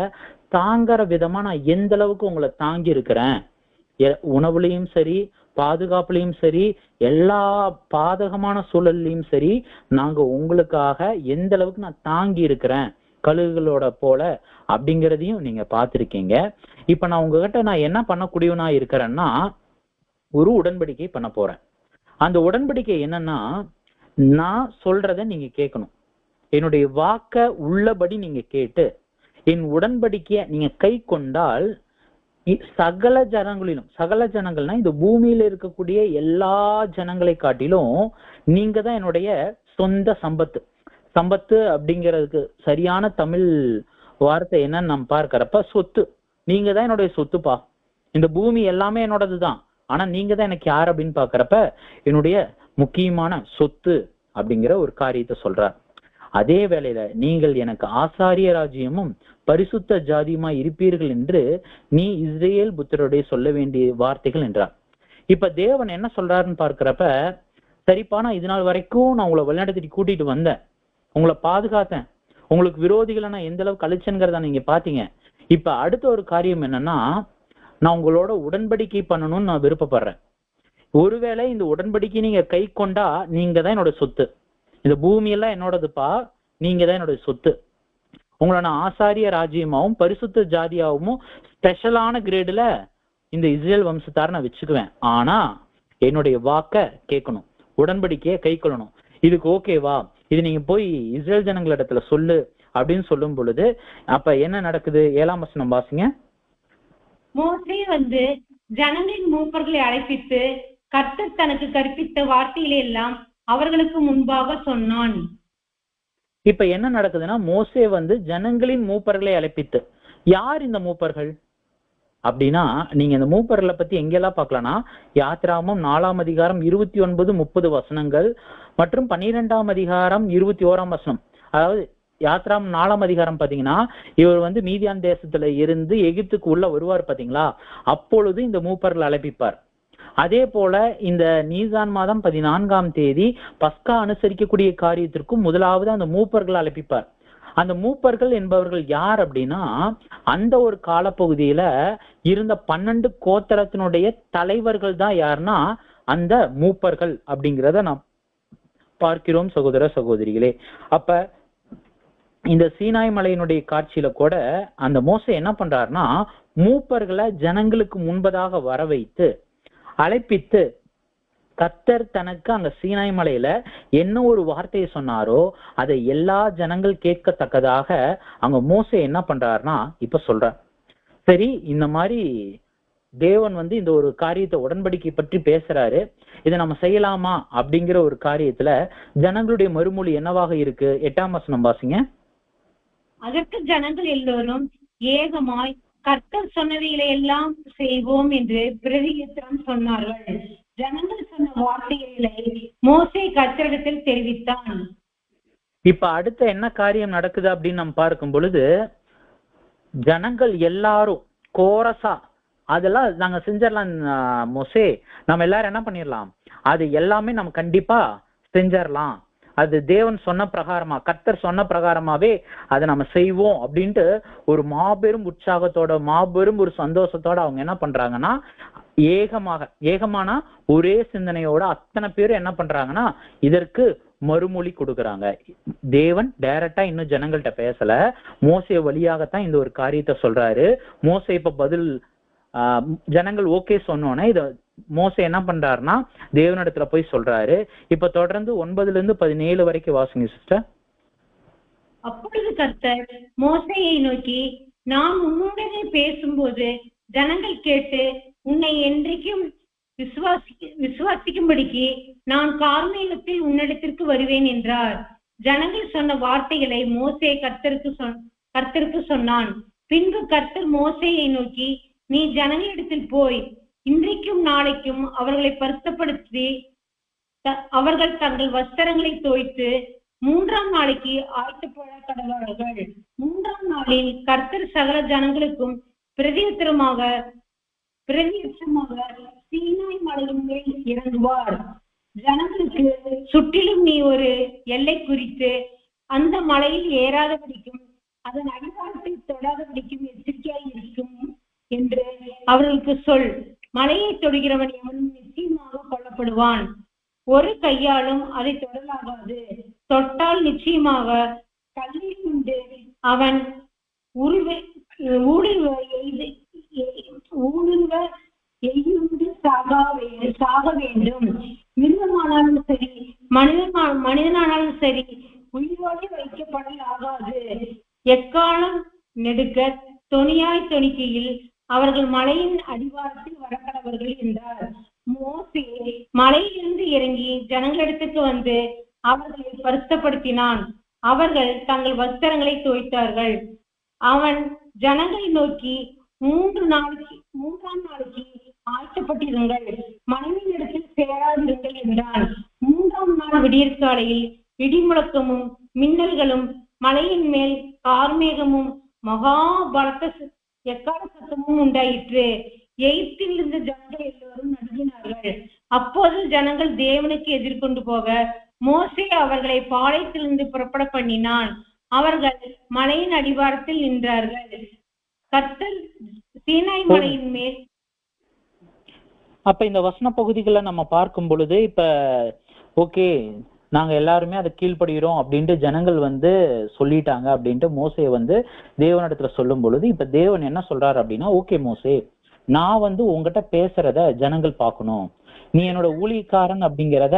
தாங்குற விதமா நான் எந்த அளவுக்கு உங்களை தாங்கி இருக்கிறேன், உணவுலையும் சரி பாதுகாப்புலையும் சரி எல்லா பாதகமான சூழல்லையும் சரி நாங்க உங்களுக்காக எந்த அளவுக்கு நான் தாங்கி இருக்கிறேன் கழுகுகளோட போல அப்படிங்கிறதையும் நீங்க பார்த்திருக்கீங்க. இப்ப நான் உங்ககிட்ட நான் என்ன பண்ணக்கூடியவனா இருக்கிறேன்னா, ஒரு உடன்படிக்கை பண்ண போறேன். அந்த உடன்படிக்கை என்னன்னா, நான் சொல்றத நீங்க கேட்கணும். என்னுடைய வாக்க உள்ளபடி நீங்க கேட்டு என் உடன்படிக்கைய நீங்க கை கொண்டால் சகல ஜனங்களிலும், சகல ஜனங்கள்னா இந்த பூமியில இருக்கக்கூடிய எல்லா ஜனங்களை காட்டிலும் நீங்க தான் என்னுடைய சொந்த சம்பத்து. சம்பத்து அப்படிங்கிறதுக்கு சரியான தமிழ் வார்த்தை என்னன்னு நம்ம பார்க்கிறப்ப சொத்து. நீங்க தான் என்னுடைய சொத்துப்பா. இந்த பூமி எல்லாமே என்னோடதுதான். ஆனா நீங்க தான் எனக்கு யார் அப்படின்னு பாக்குறப்ப என்னுடைய முக்கியமான சொத்து அப்படிங்கிற ஒரு காரியத்தை சொல்றார். அதே வேளையில நீங்கள் எனக்கு ஆசாரிய ராஜ்யமும் பரிசுத்த ஜாதியுமா இருப்பீர்கள் என்று நீ இஸ்ரேல் புத்திரருடைய சொல்ல வேண்டிய வார்த்தைகள் என்றார். இப்ப தேவன் என்ன சொல்றாருன்னு பார்க்கிறப்ப, சரிப்பா நான் இது நாள் வரைக்கும் நான் உங்களை வழிநடத்திட்டு கூட்டிட்டு வந்தேன், உங்களை பாதுகாத்தேன், உங்களுக்கு விரோதிகளை நான் எந்த அளவுக்கு அழிச்சேங்கிறத நீங்க பாத்தீங்க. இப்ப அடுத்த ஒரு காரியம் என்னன்னா, நான் உங்களோட உடன்படிக்கை பண்ணணும்னு நான் விருப்பப்படுறேன். ஒருவேளை இந்த உடன்படிக்கை நீங்க கை கொண்டா நீங்க தான் என்னோட சொத்து. இந்த பூமியெல்லாம் என்னோடதுப்பா, நீங்க தான் என்னோட சொத்து. உங்களை நான் ஆசாரிய ராஜ்யமாவும் பரிசுத்த ஜாதியாவும் ஸ்பெஷலான கிரேடுல இந்த இஸ்ரேல் வம்சத்தார நான் வச்சுக்குவேன். ஆனா என்னுடைய வாக்க கேட்கணும், உடன்படிக்கைய கை கொள்ளணும். இதுக்கு ஓகேவா? இது நீங்க போய் இஸ்ரேல் ஜனங்களிடத்துல சொல்லு அப்படின்னு சொல்லும் பொழுது அப்ப என்ன நடக்குது? 7ஆம் வசனம் வாசிங்க. மோசே ஜனங்களின் மூப்பர்களை அழைப்பித்து கர்த்தர் தனக்கு கற்பித்த வார்த்தைகளை எல்லாம் அவர்களுக்கு முன்பாக சொன்னான். இப்ப என்ன நடக்குதுன்னா, மோசே ஜனங்களின் மூப்பர்களை அழைப்பித்து, யார் இந்த மூப்பர்கள் அப்படின்னா, நீங்க இந்த மூப்பர்களை பத்தி எங்கெல்லாம் பார்க்கலாம்னா, யாத்ராமம் 4ஆம் அதிகாரம் 29, 30 வசனங்கள் மற்றும் 12ஆம் அதிகாரம் 21ஆம் வசனம். அதாவது யாத்ராம் 4ஆம் அதிகாரம் பாத்தீங்கன்னா, இவர் மீதியான் தேசத்துல இருந்து எகிப்துக்கு உள்ள வருவார் பாத்தீங்களா, அப்பொழுது இந்த மூப்பர்கள் அழைப்பிப்பார். அதே போல இந்த நீசான் மாதம் 14ஆம் தேதி பஸ்கா அனுசரிக்கக்கூடிய காரியத்திற்கும் முதலாவது அந்த மூப்பர்கள் அழைப்பிப்பார். அந்த மூப்பர்கள் என்பவர்கள் யார் அப்படின்னா, அந்த ஒரு காலப்பகுதியில இருந்த 12 கோத்திரத்தினுடைய தலைவர்கள் தான் யாருன்னா அந்த மூப்பர்கள் அப்படிங்கிறத நாம் பார்க்கிறோம் சகோதர சகோதரிகளே. அப்ப இந்த சீனாய் மலையினுடைய காட்சியில கூட அந்த மோசே என்ன பண்றாருன்னா, மூப்பர்களை ஜனங்களுக்கு முன்பதாக வர வைத்து அழைப்பித்து, கர்த்தர் தனக்கு அங்க சீனாய் மலையில என்ன ஒரு வார்த்தையை சொன்னாரோ அதை எல்லா ஜனங்கள் கேட்கத்தக்கதாக அங்க மோசே என்ன பண்றாருன்னா இப்ப சொல்றார். சரி, இந்த மாதிரி தேவன் இந்த ஒரு காரியத்தை உடன்படிக்கை பற்றி பேசுறாரு, இதை நம்ம செய்யலாமா அப்படிங்கிற ஒரு காரியத்துல ஜனங்களுடைய மறுமொழி என்னவாக இருக்கு? 8ஆம் வசனம் வாசிங்க. அதற்கு ஜனங்கள் எல்லோரும் ஏகமாய் கர்த்தர் சொன்னவைகளை எல்லாம் செய்வோம் என்று பிரதியுத்தரம் சொன்னார்கள். ஜனங்கள் சொன்ன வார்த்தைகளை மோசே கர்த்தரிடத்தில் தெரிவித்தான். இப்ப அடுத்த என்ன காரியம் நடக்குது அப்படின்னு நம்ம பார்க்கும் பொழுது, ஜனங்கள் எல்லாரும் கோரசா அதெல்லாம் நாங்க செஞ்சிடலாம் மோசே, நம்ம எல்லாரும் என்ன பண்ணிடலாம், அது எல்லாமே நம்ம கண்டிப்பா செஞ்சிடலாம், அது தேவன் சொன்ன பிரகாரமா, கர்த்தர் சொன்ன பிரகாரமாவே அதை நம்ம செய்வோம் அப்படின்ட்டு ஒரு மாபெரும் உற்சாகத்தோட, மாபெரும் ஒரு சந்தோஷத்தோட அவங்க என்ன பண்றாங்கன்னா, ஏகமானா ஒரே சிந்தனையோட அத்தனை பேரும் என்ன பண்றாங்கன்னா இதற்கு மறுமொழி கொடுக்குறாங்க. தேவன் டைரக்டா இன்னும் ஜனங்கள்கிட்ட பேசல, மோசே வழியாகத்தான் இந்த ஒரு காரியத்தை சொல்றாரு. மோசே இப்ப பதில் ஜனங்கள் ஓகே சொன்னோன்னே இத மோசே என்ன பண்றாருன்னா தேவனிடத்துல போய் சொல்றாரு. இப்ப தொடர்ந்து 9-17 வரைக்கும் வாசிங்க சிஸ்டர். அப்பொழுது கர்த்தர் மோசேயை நோக்கி, நான் உன்னுடனே பேசும்போது ஜனங்கள் கேட்டு உன்னை என்றைக்கும் விசுவாசிக்கும்படிக்கு நான் கார்மேகத்தில் உன்னிடத்திற்கு வருவேன் என்றார். ஜனங்கள் சொன்ன வார்த்தைகளை மோசே கர்த்தருக்கு சொன்னான். பின்பு கர்த்தர் மோசேயை நோக்கி, நீ ஜனங்களிடத்தில் போய் இன்றைக்கும் நாளைக்கும் அவர்களை பரிசுத்தப்படுத்தி அவர்கள் தங்கள் வஸ்திரங்களை தோய்த்து 3ஆம் நாளைக்கு ஆயத்தப்பட கடவார்கள். 3ஆம் நாளில் கர்த்தர் சகல ஜனங்களுக்கும் பிரதியுத்தரமாக சீனாய் மலையின் மேல் இறங்குவார். ஜனங்களுக்கு சுற்றிலும் நீ ஒரு எல்லை குறித்து அந்த மலையில் ஏறாதபடிக்கும் அதன் அடிவாரத்தை தொடாதபடிக்கும் எச்சரிக்கையாய் இருக்கும் என்று அவர்களுக்கு சொல். மலையை தொடுகிறவன் எவனும் நிச்சயமாக கொல்லப்படுவான். ஒரு கையாலும் அதை தொடலாகாது. தொட்டால் நிச்சயமாக கல்லில் உண்டு அவன் ஊடுருவ எய்யுண்டு சாக வேண்டும். மிருகமானாலும் சரி, மனிதனானாலும் சரி, உயிரோடு வைக்கப்படல் ஆகாது. எக்காலம் நெடுக்க தொனியாய் தொனிக்கையில் அவர்கள் மலையின் அடிவாரத்தில் வரக்கடவர்கள் என்றார். மோசே மலையிலிருந்து இறங்கி ஜனங்களிடத்துக்கு வந்து அவர்களை பரிசுத்தப்படுத்தினான். அவர்கள் தங்கள் வஸ்திரங்களை துவைத்தார்கள். அவன் ஜனங்களை நோக்கி, மூன்றாம் நாளைக்கு ஆயத்தப்பட்டிருங்கள், மனைவியின் இடத்தில் சேராதிருங்கள் என்றான். 3ஆம் நாள் விடியற்காலையில் இடிமுழக்கமும் மின்னல்களும் மலையின் மேல் கார்மேகமும் மகா பலத்த எக்கால சத்தமும் உண்டாயிற்று. எகிப்தில் இருந்த ஜனங்கள் எல்லோரும் நடுங்கினார்கள். அப்போது ஜனங்கள் தேவனுக்கு எதிர்கொண்டு போக மோசே அவர்களை பாளையத்திலிருந்து புறப்பட பண்ணினான். அவர்கள் மலையின் அடிவாரத்தில் நின்றார்கள். கர்த்தர் சீனாய் மலையின் மேல். அப்ப இந்த வசன பகுதிகளை நம்ம பார்க்கும் பொழுது இப்ப ஓகே நாங்க எல்லாருமே அதை கீழ்ப்படுகிறோம் அப்படின்ட்டு ஜனங்கள் சொல்லிட்டாங்க அப்படின்ட்டு மோசே தேவனிடத்துல சொல்லும் பொழுது இப்ப தேவன் என்ன சொல்றாரு அப்படின்னா, ஓகே மோசே, நான் உங்ககிட்ட பேசுறத ஜனங்கள் பார்க்கணும், நீ என்னோட ஊழியக்காரன் அப்படிங்கிறத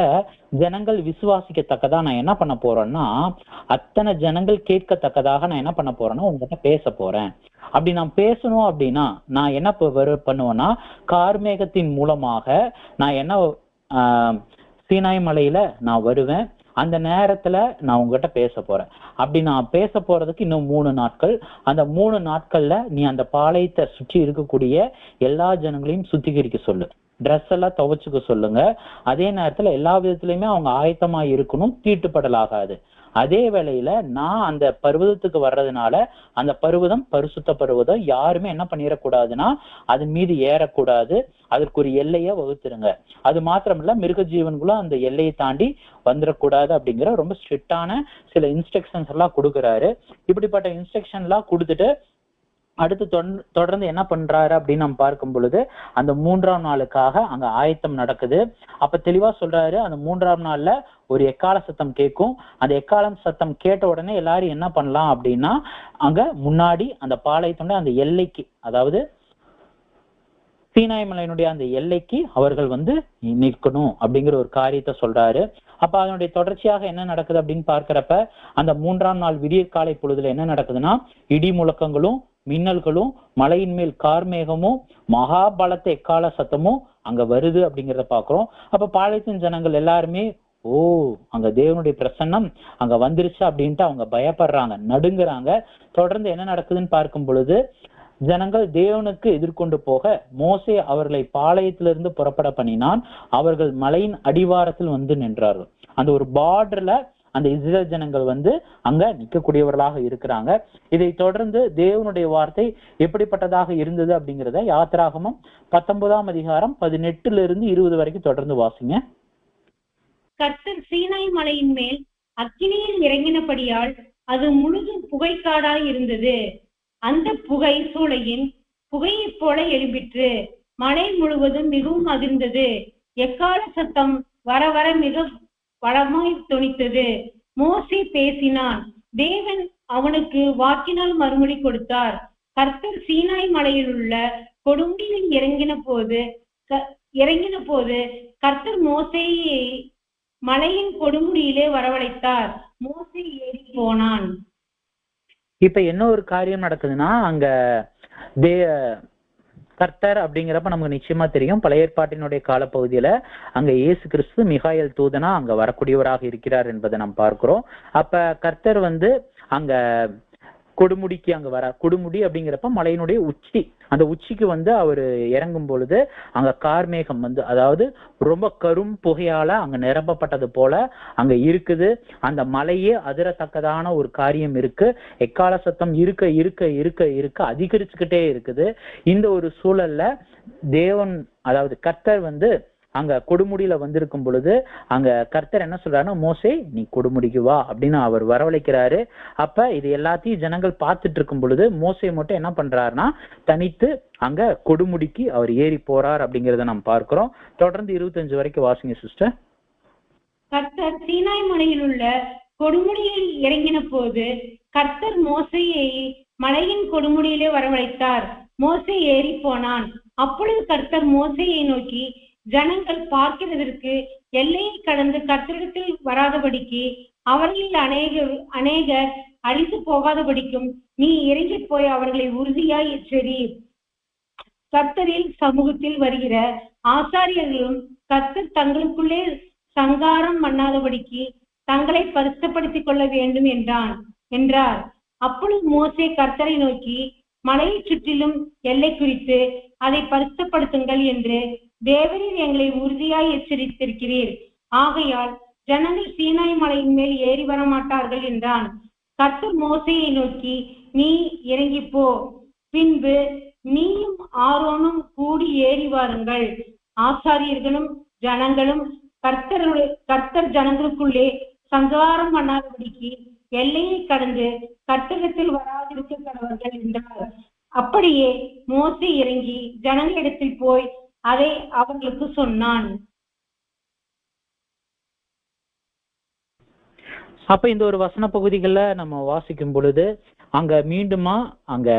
ஜனங்கள் விசுவாசிக்கத்தக்கதா நான் என்ன பண்ண போறேன்னா, அத்தனை ஜனங்கள் கேட்கத்தக்கதாக நான் என்ன பண்ண போறேன்னா உங்ககிட்ட பேச போறேன். அப்படி நான் பேசணும் அப்படின்னா நான் என்ன பண்ணுவேன்னா, கார்மேகத்தின் மூலமாக நான் என்ன சீனாய் மலையில நான் வருவேன். அந்த நேரத்துல நான் உங்ககிட்ட பேச போறேன். அப்படி நான் பேச போறதுக்கு இன்னும் 3 நாட்கள். அந்த 3 நாட்கள்ல நீ அந்த பாளையத்தை சுற்றி இருக்கக்கூடிய எல்லா ஜனங்களையும் சுத்திகரிக்க சொல்லு, ட்ரெஸ் எல்லாம் துவைச்சுக்க சொல்லுங்க. அதே நேரத்துல எல்லா விதத்திலயுமே அவங்க ஆயத்தமா இருக்கணும், தீட்டுப்படலாகாது. அதே வேளையில நான் அந்த பர்வதத்துக்கு வர்றதுனால அந்த பர்வதம் பரிசுத்த பர்வதம், யாருமே என்ன பண்ணிடக்கூடாதுன்னா அதன் மீது ஏறக்கூடாது, அதற்கு ஒரு எல்லையை வகுத்துருங்க. அது மாத்திரமில்ல மிருக ஜீவன்களும் அந்த எல்லையை தாண்டி வந்துடக்கூடாது அப்படிங்கிற ரொம்ப ஸ்ட்ரிக்டான சில இன்ஸ்ட்ரக்ஷன்ஸ் எல்லாம் கொடுக்குறாரு. இப்படிப்பட்ட இன்ஸ்ட்ரக்ஷன் எல்லாம் கொடுத்துட்டு அடுத்து தொடர்ந்து என்ன பண்றாரு அப்படின்னு நம்ம பார்க்கும் பொழுது அந்த 3ஆம் நாளுக்காக அங்க ஆயத்தம் நடக்குது. அப்ப தெளிவா சொல்றாரு, அந்த 3ஆம் நாள்ல ஒரு எக்கால சத்தம் கேட்கும். அந்த எக்காலம் சத்தம் கேட்ட உடனே எல்லாரும் என்ன பண்ணலாம் அப்படின்னா, அங்க முன்னாடி அந்த பாளையத்தோட அந்த எல்லைக்கு, அதாவது சீனாய் மலையினுடைய அந்த எல்லைக்கு அவர்கள் நிற்கணும் அப்படிங்கிற ஒரு காரியத்தை சொல்றாரு. அப்ப அதனுடைய தொடர்ச்சியாக என்ன நடக்குது அப்படின்னு பார்க்கிறப்ப அந்த 3ஆம் நாள் விடியற் காலை பொழுதுல என்ன நடக்குதுன்னா, இடி முழக்கங்களும் மின்னல்களும் மலையின் மேல் கார்மேகமும் மகாபலத்த எக்கால சத்தமும் அங்க வருது அப்படிங்கிறத பாக்குறோம். அப்ப பாளையத்தின் ஜனங்கள் எல்லாருமே அங்க தேவனுடைய பிரசன்னம் அங்க வந்துருச்சு அப்படின்ட்டு அவங்க பயப்படுறாங்க, நடுங்குறாங்க. தொடர்ந்து என்ன நடக்குதுன்னு பார்க்கும் பொழுது ஜனங்கள் தேவனுக்கு எதிர்கொண்டு போக மோசே அவர்களை பாளையத்திலிருந்து புறப்பட பண்ணினான். அவர்கள் மலையின் அடிவாரத்தில் நின்றார்கள். அந்த ஒரு பார்டர்ல அந்த இஸ்ரேல் ஜனங்கள் அங்க நிற்கக்கூடியவர்களாக இருக்கிறாங்க. இதை தொடர்ந்து தேவனுடைய வார்த்தை எப்படிப்பட்டதாக இருந்தது அப்படிங்கிறத யாத்திராகமம் 19ஆம் அதிகாரம் 18-20 வரைக்கும் தொடர்ந்து வாசிங்க. கர்த்தர் சீனாய் மலையின் மேல் அக்கினியில் இறங்கினபடியால் அது முழுதும் புகைக்காடாய் இருந்தது. அந்த புகை சூளையின் புகையைப் போல எழும்பிற்று. மலை முழுவதும் மிகவும் அதிர்ந்தது. எக்கால சத்தம் வர வர மிக பலமாய் தொனித்தது. மோசே பேசினான், தேவன் அவனுக்கு வாக்கினால் மறுமொழி கொடுத்தார். கர்த்தர் சீனாய் மலையில் உள்ள கொடுமுடியில் இறங்கின போது கர்த்தர் மோசேயை மலையின் கொடுமுடியிலே வரவழைத்தார். மோசே ஏறி போனான். இப்ப என்ன ஒரு காரியம் நடக்குதுன்னா, அங்க கர்த்தர் அப்படிங்கிறப்ப நமக்கு நிச்சயமா தெரியும், பழைய ஏற்பாட்டினுடைய காலப்பகுதியில அங்க இயேசு கிறிஸ்து மிகாயல் தூதனா அங்க வரக்கூடியவராக இருக்கிறார் என்பதை நாம் பார்க்கிறோம். அப்ப கர்த்தர் அங்க கொடுமுடிக்கு அங்க வர, கொடுமுடி அப்படிங்கிறப்ப மலையினுடைய உச்சி, அந்த உச்சிக்கு அவரு இறங்கும் பொழுது அங்க கார்மேகம் அதாவது ரொம்ப கரும் புகையால அங்க நிரப்பப்பட்டது போல அங்க இருக்குது. அந்த மலையே அதிரத்தக்கதான ஒரு காரியம் இருக்கு. எக்கால சத்தம் இருக்க இருக்க இருக்க இருக்க அதிகரிச்சுக்கிட்டே இருக்குது. இந்த ஒரு சூழல்ல தேவன், அதாவது கர்த்தர் அங்க கொடுமுடியில வந்திருக்கும் பொழுது அங்க கர்த்தர் என்ன சொல்றாருன்னா, மோசே நீ கொடுமுடிக்கு வா அப்படின்னு அவர் வரவழைக்கிறாரு. அப்ப இது எல்லாத்தையும் ஜனங்கள் பார்த்துட்டு இருக்கும் பொழுது மோசே மட்டும் என்ன பண்றாருன்னா தனித்து அங்க கொடுமுடிக்கு அவர் ஏறி போறார் அப்படிங்கிறத நம்ம பார்க்கிறோம். தொடர்ந்து 25 வரைக்கும் வாசிங்க சிஸ்டர். கர்த்தர் சீனாய் மலையில் உள்ள கொடுமுடியில் இறங்கின போது கர்த்தர் மோசேயை மலையின் கொடுமுடியிலே வரவழைத்தார். மோசே ஏறி போனான். அப்பொழுது கர்த்தர் மோசேயை நோக்கி, ஜனங்கள் பார்க்கிறதற்கு எல்லையை கடந்து கர்த்தரிடத்தில் வராதபடிக்கு அவர்களில் அநேகர் அழிந்து போகாதபடிக்கும் நீ இறங்கி போய் அவர்களை உறுதியாய் எச்சரி. கர்த்தரில் சமூகத்தில் வருகிற ஆசாரியர்களும் கர்த்தர் தங்களுக்குள்ளே சங்காரம் பண்ணாதபடிக்கு தங்களை பரிசுத்தப்படுத்திக் கொள்ள வேண்டும் என்றார். அப்பொழுது மோசே கர்த்தரை நோக்கி, மலையை சுற்றிலும் எல்லை குறித்து அதை பரிசுத்தப்படுத்துங்கள் என்று தேவரீர் எங்களை உறுதியாய் எச்சரித்திருக்கிறீர். ஆகையால் ஜனங்கள் சீனாய் மலையின் மேல் ஏறி வர மாட்டார்கள் என்றான். கர்த்தர் மோசேயை நோக்கி, நீ இறங்கி போ, பின்பு நீயும் ஆரோனும் கூடி ஏறி வாருங்கள். ஆசாரியர்களும் ஜனங்களும் கர்த்தர் ஜனங்களுக்குள்ளே சங்காரம் பண்ணாதபடிக்கு எல்லையை கடந்து கர்த்தரிடத்தில் வராதிருக்க கடவர்கள் என்றார். அப்படியே மோசே இறங்கி ஜனங்களிடத்தில் போய் அதை அவர்களுக்கு சொன்னான். அப்ப இந்த ஒரு வசன பகுதிகளை நம்ம வாசிக்கும் பொழுது அங்க மீண்டுமா அங்க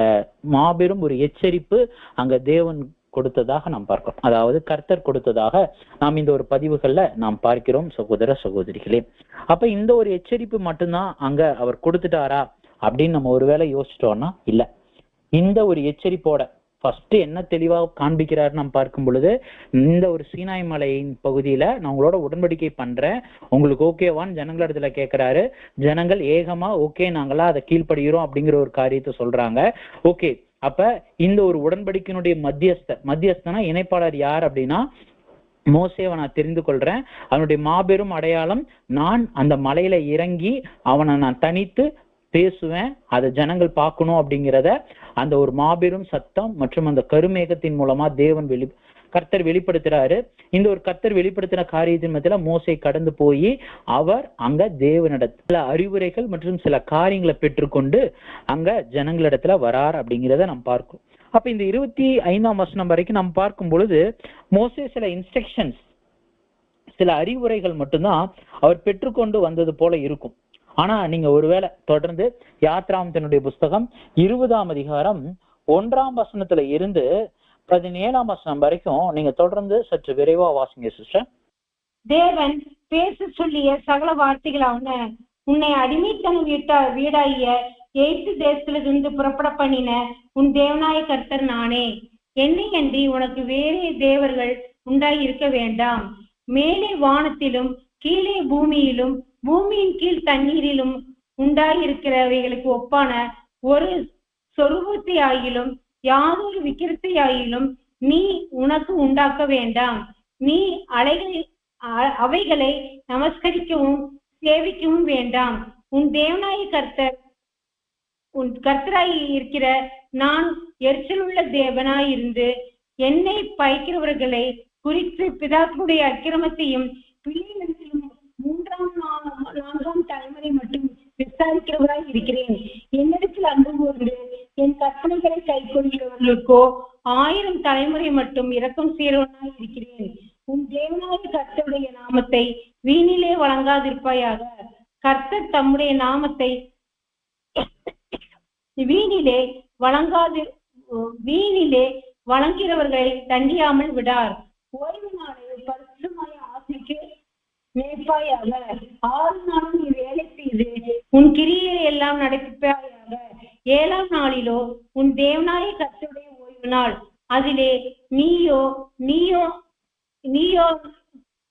மாபெரும் ஒரு எச்சரிப்பு அங்க தேவன் கொடுத்ததாக நாம் பார்க்கிறோம். அதாவது கர்த்தர் கொடுத்ததாக நாம் இந்த ஒரு பதிவுகள்ல நாம் பார்க்கிறோம் சகோதர சகோதரிகளே. அப்ப இந்த ஒரு எச்சரிப்பு மட்டும்தான் அங்க அவர் கொடுத்துட்டாரா அப்படின்னு நம்ம ஒருவேளை யோசிச்சிட்டோம்னா இல்ல. இந்த ஒரு எச்சரிப்போட ஃபர்ஸ்ட் என்ன தெளிவா காண்பிக்கிறாரு நாம் பார்க்கும் பொழுது, இந்த ஒரு சீனாய் மலையின் பகுதியில நான் உங்களோட உடன்படிக்கை பண்றேன், உங்களுக்கு ஓகேவான்னு ஜனங்களிடத்துல கேட்கிறாரு. ஜனங்கள் ஏகமா ஓகே நாங்களாம் அதை கீழ்ப்படுகிறோம் அப்படிங்கிற ஒரு காரியத்தை சொல்றாங்க. ஓகே, அப்ப இந்த ஒரு உடன்படிக்கையினுடைய மத்தியஸ்தனா இணைப்பாளர் யார் அப்படின்னா மோசேவை நான் தெரிந்து கொள்றேன். அவனுடைய மாபெரும் அடையாளம், நான் அந்த மலையில இறங்கி அவனை நான் தனித்து பேசுவேன், அதை ஜனங்கள் பார்க்கணும் அப்படிங்கிறத அந்த ஒரு மாபெரும் சத்தம் மற்றும் அந்த கருமேகத்தின் மூலமா கர்த்தர் வெளிப்படுத்துறாரு. இந்த ஒரு கர்த்தர் வெளிப்படுத்தின காரியத்தின் மத்தியில மோசே கடந்து போய் அவர் அங்க தேவனிடத்துல அறிவுரைகள் மற்றும் சில காரியங்களை பெற்றுக்கொண்டு அங்க ஜனங்களிடத்துல வரார் அப்படிங்கிறத நம்ம பார்க்கிறோம். அப்ப இந்த 25ஆம் வசனம் வரைக்கும் நம்ம பார்க்கும் பொழுது மோசே சில இன்ஸ்ட்ரக்ஷன்ஸ், சில அறிவுரைகள் மட்டும்தான் அவர் பெற்றுக்கொண்டு வந்தது போல இருக்கும். ஆனா நீங்க ஒருவேளை தொடர்ந்து யாத்ராமத்தினுடைய புஸ்தகம் 20ஆம் அதிகாரம் 1ஆம் வசனத்துல இருந்து 17ஆம் வசனம் வரைக்கும் நீங்க தொடர்ந்து சற்று விரைவா வாசிங்க சிஸ்டர். தேவன் பேச சொல்லிய சகல வார்த்தைகளான உன்னை அடிமைத்தனம் வீடாகிய எகிப்து தேசத்திலிருந்து புறப்பட பண்ணின உன் தேவனாய கர்த்தர் நானே. என்னை அன்றி உனக்கு வேறே தேவர்கள் உண்டாய் இருக்க வேண்டாம். மேலே வானத்திலும் கீழே பூமியிலும் பூமியின் கீழ் தண்ணீரிலும் உண்டாயிருக்கிறவைகளுக்கு ஒப்பான ஒரு சொரூபத்தை ஆகிலும் யாதொரு விக்கிரத்தை ஆகிலும் நீ உனக்கு உண்டாக்க வேண்டாம். நீ அவைகளை நமஸ்கரிக்கவும் சேவிக்கவும் வேண்டாம். உன் தேவனாய உன் கர்த்தராய் இருக்கிற நான் எரிச்சலுள்ள தேவனாயிருந்து என்னை பயிக்கிறவர்களை குறித்து பிதாக்களுடைய அக்கிரமத்தையும் பிள்ளைகளிலும் 3ஆம் 4ஆம் தலைமுறை மட்டும் விசாரிக்கிறவராய் இருக்கிறேன். என்னிடத்தில் அன்பு கூர்ந்து என் கற்பனைகளை கை கொள்கிறவர்களுக்கோ 1000 தலைமுறை மட்டும் இரக்கம் செய்கிறவனாய் இருக்கிறேன். உன் தேவனாய கர்த்தருடைய நாமத்தை வீணிலே வழங்காதிருப்பாயாக. கர்த்தர் தம்முடைய நாமத்தை வீணிலே வழங்குகிறவர்களை தண்டியாமல் விடார். ஓய்வு நாளை பரிசுத்தமாய் ஆசைக்கு நேர்ப்பாயாக. 6 நாளும் நீ வேலை செய்து உன் கிரியை எல்லாம் நடப்பிப்பாயாக. 7ஆம் நாளிலோ உன் தேவனாய கர்த்தருடைய ஓய்வு நாள். அதிலே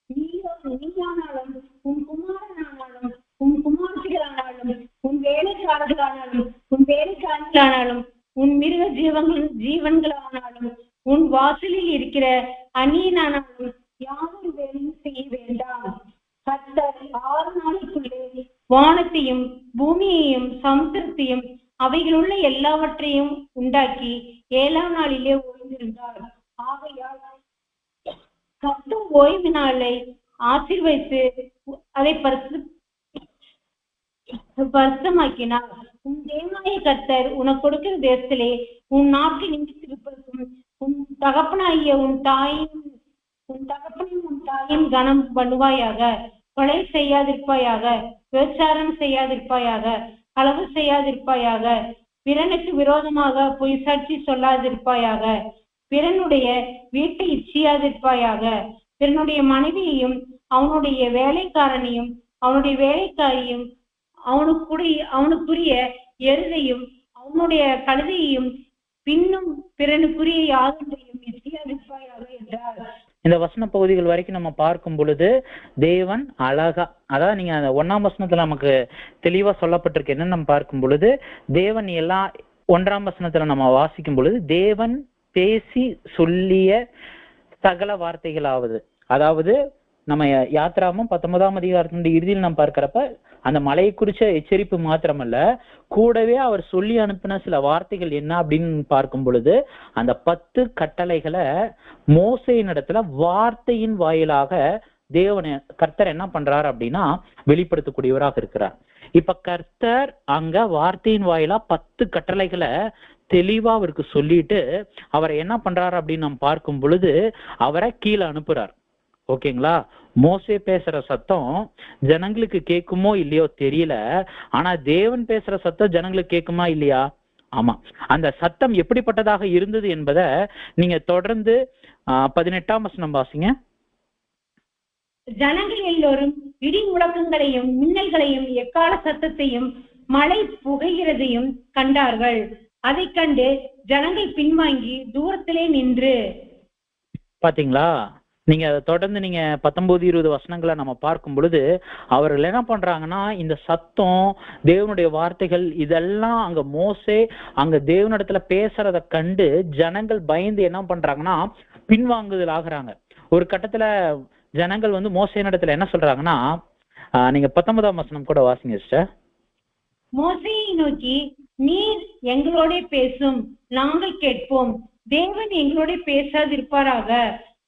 நீயானாலும் உன் குமாரனானாலும் உன் குமார்த்திகளானாலும் உன் வேலைக்காரர்களானாலும் உன் வேலைக்காரர்களானாலும் உன் மிருக ஜீவன்களானாலும் உன் வாசலில் இருக்கிற அந்நியனானாலும் யாரும் வேலையும் செய்ய வேண்டாம். கர்த்தர் 6 நாளைக்குள்ளே வானத்தையும் பூமியையும் சமுத்திரத்தையும் அவைகளுள்ள எல்லாவற்றையும் உண்டாக்கி 7ஆம் நாளிலே ஓய்ந்திருந்தார். ஆகையால் கர்த்தர் ஓய்வு நாளை ஆசீர்வதித்து அதை பரிசுத்தமாக்கினார். உன் தேவனாய கர்த்தர் உனக்கு கொடுக்கிற தேசத்திலே உன் நாட்டில் நிமித்திருப்பதற்கும் உன் தகப்பனாகிய உன் தகப்பனையும் உன் தாயும் கனம் பண்ணுவாயாக. கொலை செய்யாதிருப்பாயாக, விபச்சாரம் செய்யாதிருப்பாயாக, களவு செய்யாதிருப்பாயாக, பிறனுக்கு விரோதமாக பொய் சாட்சி சொல்லாதிருப்பாயாக, பிறனுடைய வீட்டை இச்சியாதிருப்பாயாக, பிறனுடைய மனைவியையும் அவனுடைய வேலைக்காரனையும் அவனுடைய வேலைக்காரியும் அவனுக்குரிய எருதையும் அவனுடைய கழுதையையும் பின்னும் பிறனுக்குரிய யாதொன்றையும் இச்சியாதிருப்பாயாக என்றார். இந்த வசன பகுதிகள் வரைக்கும் நம்ம பார்க்கும் பொழுது தேவன் அழகா, அதாவது நீங்க அந்த 1ஆம் வசனத்துல நமக்கு தெளிவா சொல்லப்பட்டிருக்கு என்னன்னு நம்ம பார்க்கும் பொழுது, தேவன் எல்லாம் 1ஆம் வசனத்துல நம்ம வாசிக்கும் பொழுது தேவன் பேசி சொல்லிய சகல வார்த்தைகளாவது, அதாவது நம்ம யாத்திராமும் 19ஆம் அதிகாரத்தினுடைய இறுதியில் நம்ம பார்க்கிறப்ப அந்த மலையை குறிச்ச எச்சரிப்பு மாத்திரமல்ல, கூடவே அவர் சொல்லி அனுப்பின சில வார்த்தைகள் என்ன அப்படின்னு பார்க்கும் பொழுது, அந்த 10 கட்டளைகளை மோசேயின் இடத்துல வார்த்தையின் வாயிலாக கர்த்தர் என்ன பண்றாரு அப்படின்னா வெளிப்படுத்தக்கூடியவராக இருக்கிறார். இப்ப கர்த்தர் அங்க வார்த்தையின் வாயிலா 10 கட்டளைகளை தெளிவா அவருக்கு சொல்லிட்டு அவரை என்ன பண்றாரு அப்படின்னு நம்ம பார்க்கும் பொழுது அவரை கீழே அனுப்புறார். ஓகேங்களா? மோசே பேசுற சத்தம் ஜனங்களுக்கு கேட்குமோ இல்லையோ தெரியல, ஆனா தேவன் பேசுற சத்தம் ஜனங்களுக்கு கேட்குமா இல்லையா? ஆமா. அந்த சத்தம் எப்படிப்பட்டதாக இருந்தது என்பதை நீங்க தொடர்ந்து 18ஆம் வசனம் வாசிங்க. ஜனங்கள் எல்லோரும் இடி முழக்கங்களையும் மின்னல்களையும் எக்கால சத்தத்தையும் மழை புகைகிறதையும் கண்டார்கள். அதை கண்டு ஜனங்கள் பின்வாங்கி தூரத்திலே நின்று. பாத்தீங்களா? நீங்க அதை தொடர்ந்து நீங்க 19-20 வசனங்களை நம்ம பார்க்கும் பொழுது அவர்கள் என்ன பண்றாங்கன்னா, இந்த சத்தம் தேவனுடைய வார்த்தைகள் இதெல்லாம் அங்க மோசே அங்க தேவனிடத்துல பேசுறத கண்டு ஜனங்கள் பயந்து என்ன பண்றாங்கன்னா பின்வாங்குதல் ஆகுறாங்க. ஒரு கட்டத்துல ஜனங்கள் மோசேனிடத்துல என்ன சொல்றாங்கன்னா, நீங்க 19ஆம் வசனம் கூட வாசிங்க சிஸ்டர். மோசேயை நோக்கி, நீர் எங்களோட பேசும், நாங்கள் கேட்போம். தேவன் எங்களோட பேசாதிருப்பாராக,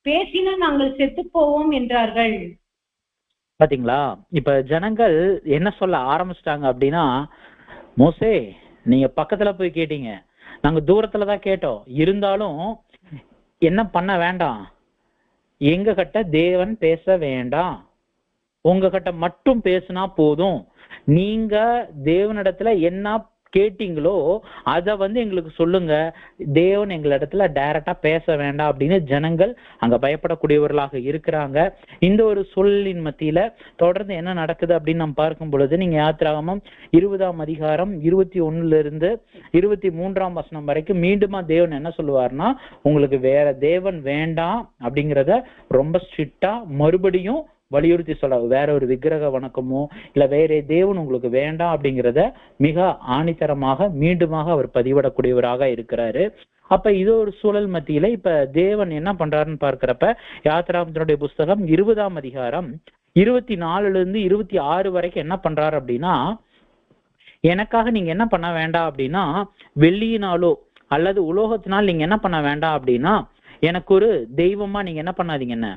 பேசினா நாங்கள் செத்து போவோம் என்றார்கள். பாத்தீங்களா? இப்ப ஜனங்கள் என்ன சொல்ல ஆரம்பிச்சிட்டாங்க அப்படின்னா, மோசே நீங்க பக்கத்துல போய் கேட்டீங்க, நாங்க தூரத்துலதான் கேட்டோம், இருந்தாலும் என்ன பண்ண வேண்டாம், எங்க கிட்ட தேவன் பேச வேண்டாம், உங்க கிட்ட மட்டும் பேசினா போதும், நீங்க தேவனிடத்துல என்ன கேட்டீங்களோ அத எங்களுக்கு சொல்லுங்க, தேவன் எங்களிடத்துல டைரக்டா பேச வேண்டாம் அப்படின்னு ஜனங்கள் அங்க பயப்படக்கூடியவர்களாக இருக்கிறாங்க. இந்த ஒரு சூழலின் மத்தியில தொடர்ந்து என்ன நடக்குது அப்படின்னு நம்ம பார்க்கும் பொழுது, நீங்க யாத்திராகமம் 20ஆம் அதிகாரம் 21 23ஆம் வசனம் வரைக்கும் மீண்டுமா தேவன் என்ன சொல்லுவார்னா, உங்களுக்கு வேற தேவன் வேண்டாம் அப்படிங்கிறத ரொம்ப ஸ்ட்ரிக்டா மறுபடியும் வலியுறுத்தி சொல்ல, வேற ஒரு விக்கிரக வணக்கமோ இல்ல வேற தேவன் உங்களுக்கு வேண்டாம் அப்படிங்கிறத மிக ஆணித்தரமாக மீண்டுமாக அவர் பதிவிடக்கூடியவராக இருக்கிறாரு. அப்ப இது ஒரு சூழல் மத்தியில இப்ப தேவன் என்ன பண்றாருன்னு பார்க்கிறப்ப, யாத்திராகமத்தினுடைய புஸ்தகம் 20ஆம் அதிகாரம் 24 26 வரைக்கும் என்ன பண்றாரு அப்படின்னா, எனக்காக நீங்க என்ன பண்ண வேண்டாம் அப்படின்னா, வெள்ளியினாலோ அல்லது உலோகத்தினால் நீங்க என்ன பண்ண வேண்டாம் அப்படின்னா, எனக்கு ஒரு தெய்வமா நீங்க என்ன பண்ணாதீங்க, என்ன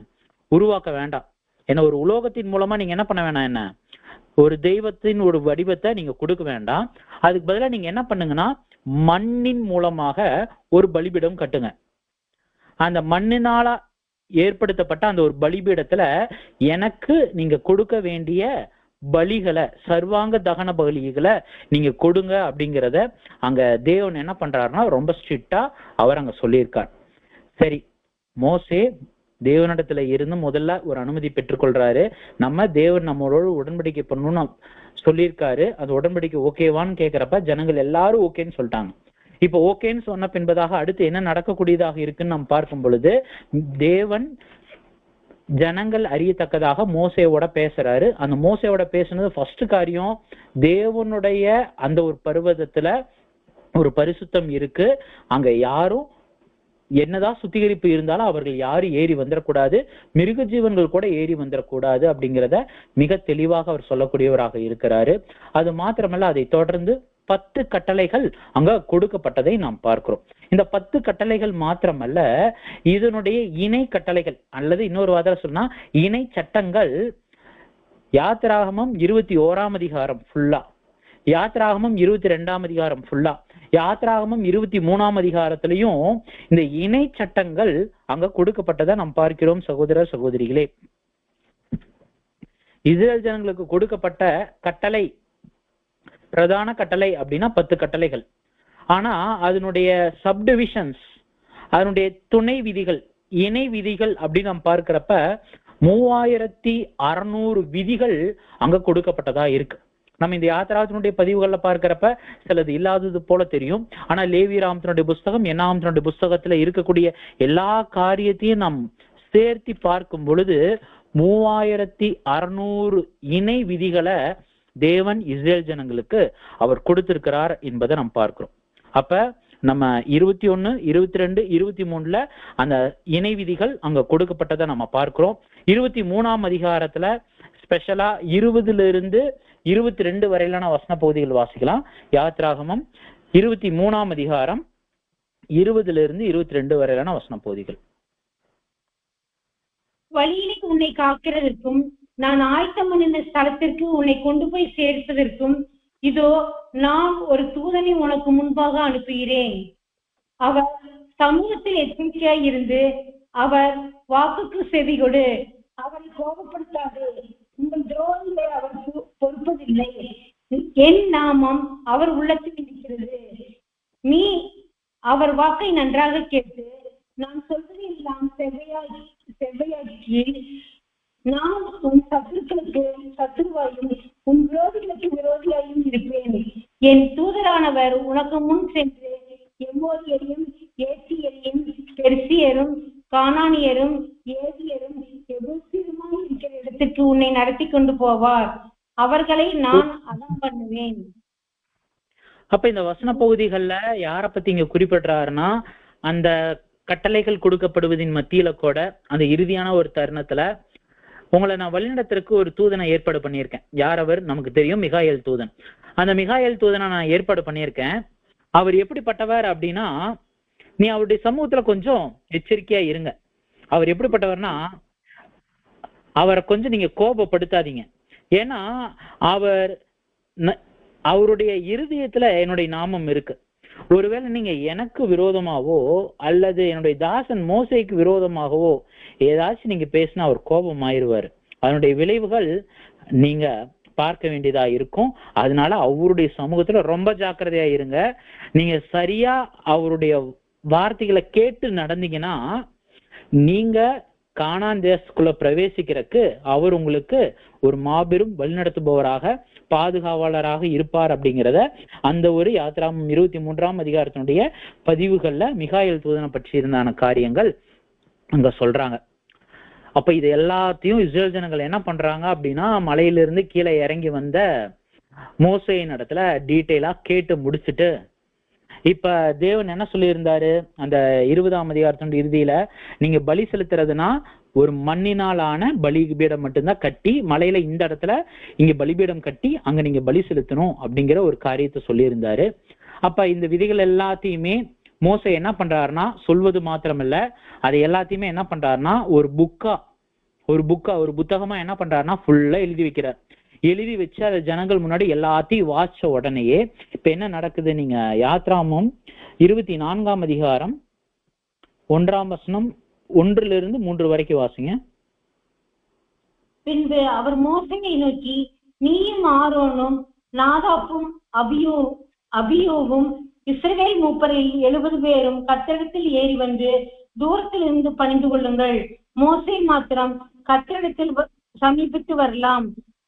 உருவாக்க வேண்டாம், என்ன ஒரு உலோகத்தின் மூலமா நீங்க என்ன பண்ண வேணாம், என்ன ஒரு தெய்வத்தின் ஒரு வடிவத்தை நீங்க கொடுக்க வேண்டாம். அதுக்கு பதிலா நீங்க என்ன பண்ணுங்கன்னா, மண்ணின் மூலமாக ஒரு பலிபீடம் கட்டுங்க. அந்த மண்ணினால ஏற்படுத்தப்பட்ட அந்த ஒரு பலிபீடத்துல எனக்கு நீங்க கொடுக்க வேண்டிய பலிகளை, சர்வாங்க தகன பலிகளை நீங்க கொடுங்க அப்படிங்கிறத அங்க தேவன் என்ன பண்றாருன்னா ரொம்ப ஸ்ட்ரிக்டா அவர் அங்க சொல்லியிருக்கார். சரி, மோசே தேவனிடத்துல இருந்து முதல்ல ஒரு அனுமதி பெற்றுக்கொள்றாரு. தேவன் நம்மளோட உடன்படிக்கை பண்ணணும்னு சொல்லியிருக்காரு. அந்த உடன்படிக்கை ஓகேவான்னு கேட்கிறப்ப ஜனங்கள் எல்லாரும் ஓகேன்னு சொல்லிட்டாங்க. இப்ப ஓகேன்னு சொன்ன பின்பதாக அடுத்து என்ன நடக்கக்கூடியதாக இருக்குன்னு நம்ம பார்க்கும் பொழுது, தேவன் ஜனங்கள் அறியத்தக்கதாக மோசேவோட பேசுறாரு. அந்த மோசேவோட பேசுனது ஃபர்ஸ்ட் காரியம், தேவனுடைய அந்த ஒரு பர்வதத்துல ஒரு பரிசுத்தம் இருக்கு, அங்க யாரும் என்னதான் சுத்திகரிப்பு இருந்தாலும் அவர்கள் யாரும் ஏறி வந்துடக்கூடாது, மிருக ஜீவன்கள் கூட ஏறி வந்துடக்கூடாது அப்படிங்கிறத மிக தெளிவாக அவர் சொல்லக்கூடியவராக இருக்கிறாரு. அது மாத்திரமல்ல, அதை தொடர்ந்து 10 கட்டளைகள் அங்க கொடுக்கப்பட்டதை நாம் பார்க்கிறோம். இந்த 10 கட்டளைகள் மாத்திரமல்ல, இதனுடைய இணை கட்டளைகள் அல்லது இன்னொரு வார்த்தை சொன்னா இணை சட்டங்கள் யாத்திராகமம் 21ஆம் அதிகாரம் ஃபுல்லா, யாத்திராகமம் 22ஆம் அதிகாரம் ஃபுல்லா, யாத்திராகமம் 23ஆம் அதிகாரத்திலையும் இந்த இணை சட்டங்கள் அங்க கொடுக்கப்பட்டதை நாம் பார்க்கிறோம். சகோதர சகோதரிகளே, இஸ்ரேல் ஜனங்களுக்கு கொடுக்கப்பட்ட கட்டளை, பிரதான கட்டளை அப்படின்னா 10 கட்டளைகள். ஆனா அதனுடைய சப்டிவிஷன்ஸ், அதனுடைய துணை விதிகள், இணை விதிகள் அப்படின்னு நம்ம பார்க்கிறப்ப 3600 விதிகள் அங்க கொடுக்கப்பட்டதா இருக்கு. நம்ம இந்த யாத்திராத்தினுடைய பதிவுகள்ல பார்க்கிறப்ப சிலது இல்லாதது போல தெரியும். ஆனா லேவியராமத்தினுடைய புஸ்தகம், என்னாமத்தினுடைய புஸ்தகத்துல இருக்கக்கூடிய எல்லா காரியத்தையும் நாம் சேர்த்தி பார்க்கும் பொழுது 3600 இணை விதிகளை தேவன் இஸ்ரேல் ஜனங்களுக்கு அவர் கொடுத்திருக்கிறார் என்பதை நாம் பார்க்கிறோம். அப்ப நம்ம 21, 22, 23ல அந்த இணை விதிகள் அங்க கொடுக்கப்பட்டதை நம்ம பார்க்கிறோம். 23ஆம் அதிகாரத்துல ஸ்பெஷலா 20 to 22 வரையிலான வசன பகுதிகள் வாசிக்கலாம். யாத்ராகமம் 23ஆம் அதிகாரம் 20 to 22 வரையிலான வசன பகுதிகள். வழியிலே உன்னை காக்கிறதற்கும் நான் ஆயத்தம் பண்ணின ஸ்தலத்திற்கு உன்னை கொண்டு போய் சேர்ப்பதற்கும் இதோ நான் ஒரு தூதனை உனக்கு முன்பாக அனுப்புகிறேன். அவர் சமூகத்தில் எச்சரிக்கையாய் இருந்து அவர் வாக்குக்கு செவி கொடு. அவரை கோபப்படுத்தாது. உங்கள் துரோகங்களை அவர் பொறுப்பதில்லை. என் நாமம் அவர் உள்ளத்தில் இருக்கிறது. நீ அவர் வாக்கை நன்றாக கேட்டு நான் சொல்வதை எல்லாம் செவ்வையாக்கி நான் உன் சத்துருக்களுக்கு சத்துருவாயும் உன் விரோதிகளுக்கு விரோதியாயும் இருப்பேன். என் தூதரானவர் உனக்கு முன் சென்று எம்மோரியரையும் ஏத்தியரையும் பெர்சியரும் கானானியரும் ஏவியரும் எபூசியருமாய் இருக்கிற இடத்துக்கு உன்னை நடத்தி கொண்டு போவார். அவர்களை நான் அதான் பண்ணுவேன். அப்ப இந்த வசன பகுதிகள்ல யார பத்தி இங்க குறிப்பிடுறாருன்னா, அந்த கட்டளைகள் கொடுக்கப்படுவதின் மத்தியில கூட அந்த இறுதியான ஒரு தருணத்துல உங்களை நான் வழிநடத்திற்கு ஒரு தூதனை ஏற்பாடு பண்ணியிருக்கேன். யார் அவர்? நமக்கு தெரியும், மிகாயேல் தூதன். அந்த மிகாயேல் தூதனை நான் ஏற்பாடு பண்ணியிருக்கேன். அவர் எப்படிப்பட்டவர் அப்படின்னா, நீ அவருடைய சமூகத்துல கொஞ்சம் எச்சரிக்கையா இருங்க. அவர் எப்படிப்பட்டவர்னா, அவரை கொஞ்சம் நீங்க கோபப்படுத்தாதீங்க. ஏன்னா அவருடைய இருதயத்துல என்னுடைய நாமம் இருக்கு. ஒருவேளை நீங்க எனக்கு விரோதமாவோ அல்லது என்னுடைய தாசன் மோசேக்கு விரோதமாகவோ ஏதாச்சும் நீங்க பேசினா அவர் கோபம் ஆயிடுவாரு. அதனுடைய விளைவுகள் நீங்க பார்க்க வேண்டியதா இருக்கும். அதனால அவருடைய சமூகத்துல ரொம்ப ஜாக்கிரதையா இருங்க. நீங்க சரியா அவருடைய வார்த்தைகளை கேட்டு நடந்தீங்கன்னா நீங்க கானான் தேசத்துக்குள்ள பிரவேசிக்கிறதுக்கு அவர் உங்களுக்கு ஒரு மாபெரும் வழிநடத்துபவராக, பாதுகாவலராக இருப்பார் அப்படிங்கிறத அந்த ஒரு யாத்ராகமம் 23ஆம் அதிகாரத்தினுடைய பதிவுகள்ல மிகாயேல் தூதனை பற்றி இருந்தான காரியங்கள் அங்க சொல்றாங்க. அப்ப இது எல்லாத்தையும் இஸ்ரேல் ஜனங்கள் என்ன பண்றாங்க அப்படின்னா, மலையிலிருந்து கீழே இறங்கி வந்த மோசேயின் இடத்துல டீட்டெயிலா கேட்டு முடிச்சுட்டு, இப்ப தேவன் என்ன சொல்லியிருந்தாரு அந்த 20ஆம் அதிகாரத்தினுடைய இறுதியில, நீங்க பலி செலுத்துறதுன்னா ஒரு மண்ணினாலான பலிபீடம் மட்டும்தான் கட்டி, மலையில இந்த இடத்துல இங்க பலிபீடம் கட்டி அங்க நீங்க பலி செலுத்தணும் அப்படிங்கிற ஒரு காரியத்தை சொல்லியிருந்தாரு. அப்ப இந்த விதிகள் எல்லாத்தையுமே மோசே என்ன பண்றாருன்னா, சொல்வது மாத்திரமல்ல, அதை எல்லாத்தையுமே என்ன பண்றாருன்னா ஒரு புத்தகமா என்ன பண்றாருன்னா ஃபுல்லா எழுதி வைக்கிறார். எழுதி வச்சு அதை ஜனங்கள் முன்னாடி எல்லாத்தையும் வாசிச்ச உடனேயே இப்ப என்ன நடக்குது? நீங்க யாத்ராகமம் 24ஆம் அதிகாரம் 1ஆம் வசனம் 1-3 வரைக்கும் வாசிங்க. பின்பு அவர் மோசேயை நோக்கி, நீயும் ஆரோனும் நாதாப்பும் அபியோவும் இஸ்ரவேல் மூப்பரில் 70 பேரும் கர்த்தரிடத்தில் ஏறி வந்து தூரத்தில் இருந்து பணிந்து கொள்ளுங்கள். மோசே மாத்திரம் கர்த்தரிடத்தில் சமீபித்து வரலாம்.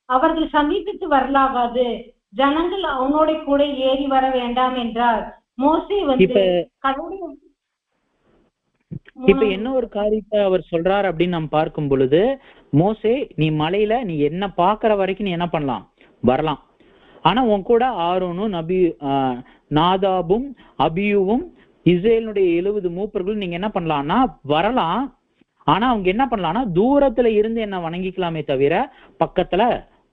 அவர்கள் சமீபித்து வரலாகாது. ஜனங்கள் அவனோட கூட ஏறி வர வேண்டாம் என்றார். மோசே வந்து இப்ப என்ன ஒரு காரியத்தை அவர் சொல்றாரு அப்படின்னு நம்ம பார்க்கும் பொழுது, மோசே நீ மலையில நீ என்ன பாக்குற வரைக்கும் நீ என்ன பண்ணலாம், வரலாம். ஆனா உன் கூட ஆரோனும் நாதாபும் அபியூவும் இஸ்ரேலுடைய 70 மூப்பர்களும் நீங்க என்ன பண்ணலாம்னா வரலாம். ஆனா அவங்க என்ன பண்ணலாம்னா தூரத்துல இருந்து என்ன வணங்கிக்கலாமே தவிர பக்கத்துல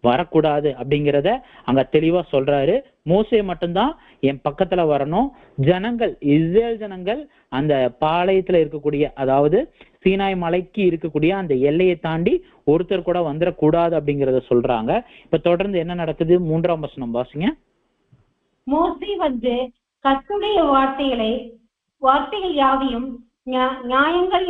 வரக்கூடாது அப்படிங்கிறத அங்க தெளிவா சொல்றாரு. மோசே மட்டும்தான் என் பக்கத்துல வரணும். ஜனங்கள், இஸ்ரேல் ஜனங்கள் அந்த பாளையத்துல இருக்கக்கூடிய, அதாவது சீனாய் மலைக்கு இருக்கக்கூடிய அந்த எல்லையை தாண்டி ஒருத்தர் கூட வந்துடக்கூடாது அப்படிங்கிறத சொல்றாங்க. இப்ப தொடர்ந்து என்ன நடக்குது? 3ஆம் வசனம் வாசிங்க. மோசே வந்து கர்த்தருடைய வார்த்தைகள் யாவையும் நியாயங்கள்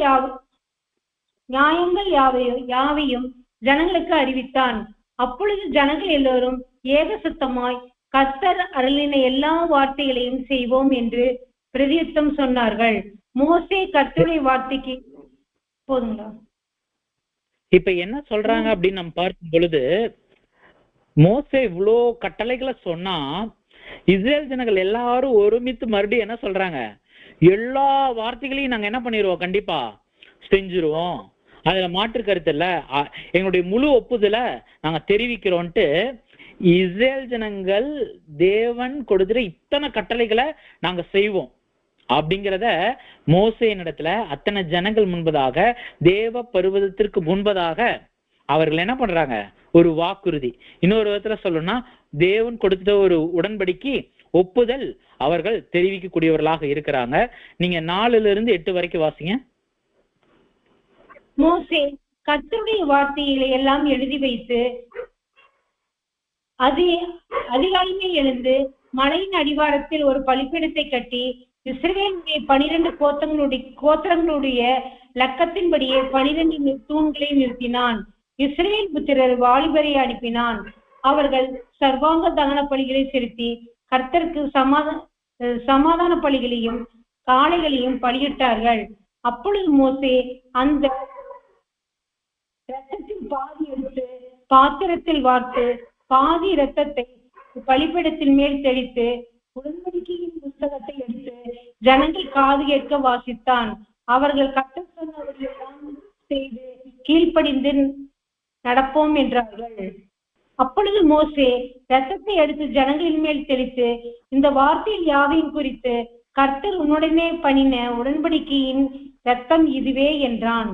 யாவையும் ஜனங்களுக்கு அறிவித்தான். அப்பொழுது ஜனங்கள் எல்லோரும் ஏக சுத்தமாய் கர்த்தர் அருளின எல்லா வார்த்தைகளையும் செய்வோம் என்று பிரதியுத்தம் சொன்னார்கள். மோசே கர்த்தருடைய வார்த்தைக்கு போதுங்களா? இப்ப என்ன சொல்றாங்க அப்படின்னு நம்ம பார்க்கும் பொழுது, மோசே இவ்வளோ கட்டளைகளை சொன்னா இஸ்ரேல் ஜனங்கள் எல்லாரும் ஒருமித்து மறுபடியும் என்ன சொல்றாங்க, எல்லா வார்த்தைகளையும் நாங்க என்ன பண்ணிடுவோம், கண்டிப்பா செஞ்சிருவோம், அதுல மாற்று கருத்து இல்ல, எங்களுடைய முழு ஒப்புதல நாங்க தெரிவிக்கிறோம்ட்டு இஸ்ரேல் ஜனங்கள் தேவன் கொடுக்கிற இத்தனை கட்டளைகளை நாங்க செய்வோம் அப்படிங்கிறத மோசேயின் இடத்துல அத்தனை ஜனங்கள் முன்பதாக, தேவ பருவதத்திற்கு முன்பதாக அவர்கள் என்ன பண்றாங்க, ஒரு வாக்குறுதி. இன்னொரு விதத்துல சொல்லணும்னா தேவன் கொடுத்த ஒரு உடன்படிக்கை ஒப்புதல் அவர்கள் தெரிவிக்கக்கூடியவர்களாக இருக்கிறாங்க. நீங்க 4-8 வரைக்கும் வாசிங்க. மோசே கர்த்தருடைய வார்த்தைகளை எல்லாம் எழுதி வைத்து அதிகாலையில் எழுந்து மலையின் அடிவாரத்தில் ஒரு பலிபீடத்தை கட்டி இஸ்ரவேலுடைய 12 கோத்திரங்களுடைய லக்கத்தின்படியே 12 தூண்களை நிறுத்தினான். இஸ்ரவேல் புத்திரர் வாலிபரை அனுப்பினான். அவர்கள் சர்வாங்க தகன பலிகளை செலுத்தி கர்த்தருக்கு சமாதான பலிகளையும் காளைகளையும் பலியிட்டார்கள். அப்பொழுது மோசே அந்த இரத்தத்தில் பாதி எடுத்து பாத்திரத்தில் வார்த்து பாதி இரத்தத்தை பலிபீடத்தின் மேல் தெளித்து உடன்படிக்கையின் புஸ்தகத்தை எடுத்து ஜனங்கள் காது கேட்க வாசித்தான். அவர்கள் கட்ட சொன்னவர்களெல்லாம் செய்து கீழ்ப்படிந்து நடப்போம் என்றார்கள். அப்பொழுது மோசே இரத்தத்தை எடுத்து ஜனங்களின் மேல் தெளித்து, இந்த வார்த்தையில் யாவையும் குறித்து கர்த்தர் உன்னுடனே பண்ணின உடன்படிக்கையின் இரத்தம் இதுவே என்றான்.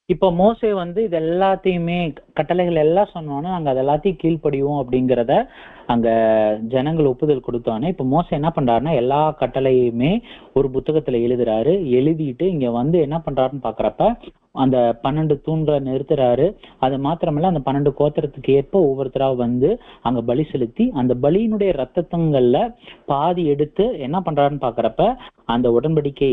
இப்ப மோசே இது எல்லாத்தையுமே கட்டளைகள் எல்லாம் சொன்னோன்னா நாங்க அது எல்லாத்தையும் கீழ்ப்படிவோம் அப்படிங்கிறத அங்க ஜனங்கள் ஒப்புதல் கொடுத்தோன்னே இப்ப மோசே என்ன பண்றாருன்னா எல்லா கட்டளையுமே ஒரு புத்தகத்துல எழுதுறாரு. எழுதிட்டு இங்க என்ன பண்றாருன்னு பாக்குறப்ப அந்த 12 தூண்களை நிறுத்துறாரு. அது மாத்திரமல்ல அந்த 12 கோத்திரத்துக்கு ஏற்ப ஒவ்வொருத்தரா அங்க பலி செலுத்தி அந்த பலியினுடைய ரத்தங்கள்ல பாதி எடுத்து என்ன பண்றாருன்னு பாக்குறப்ப அந்த உடன்படிக்கை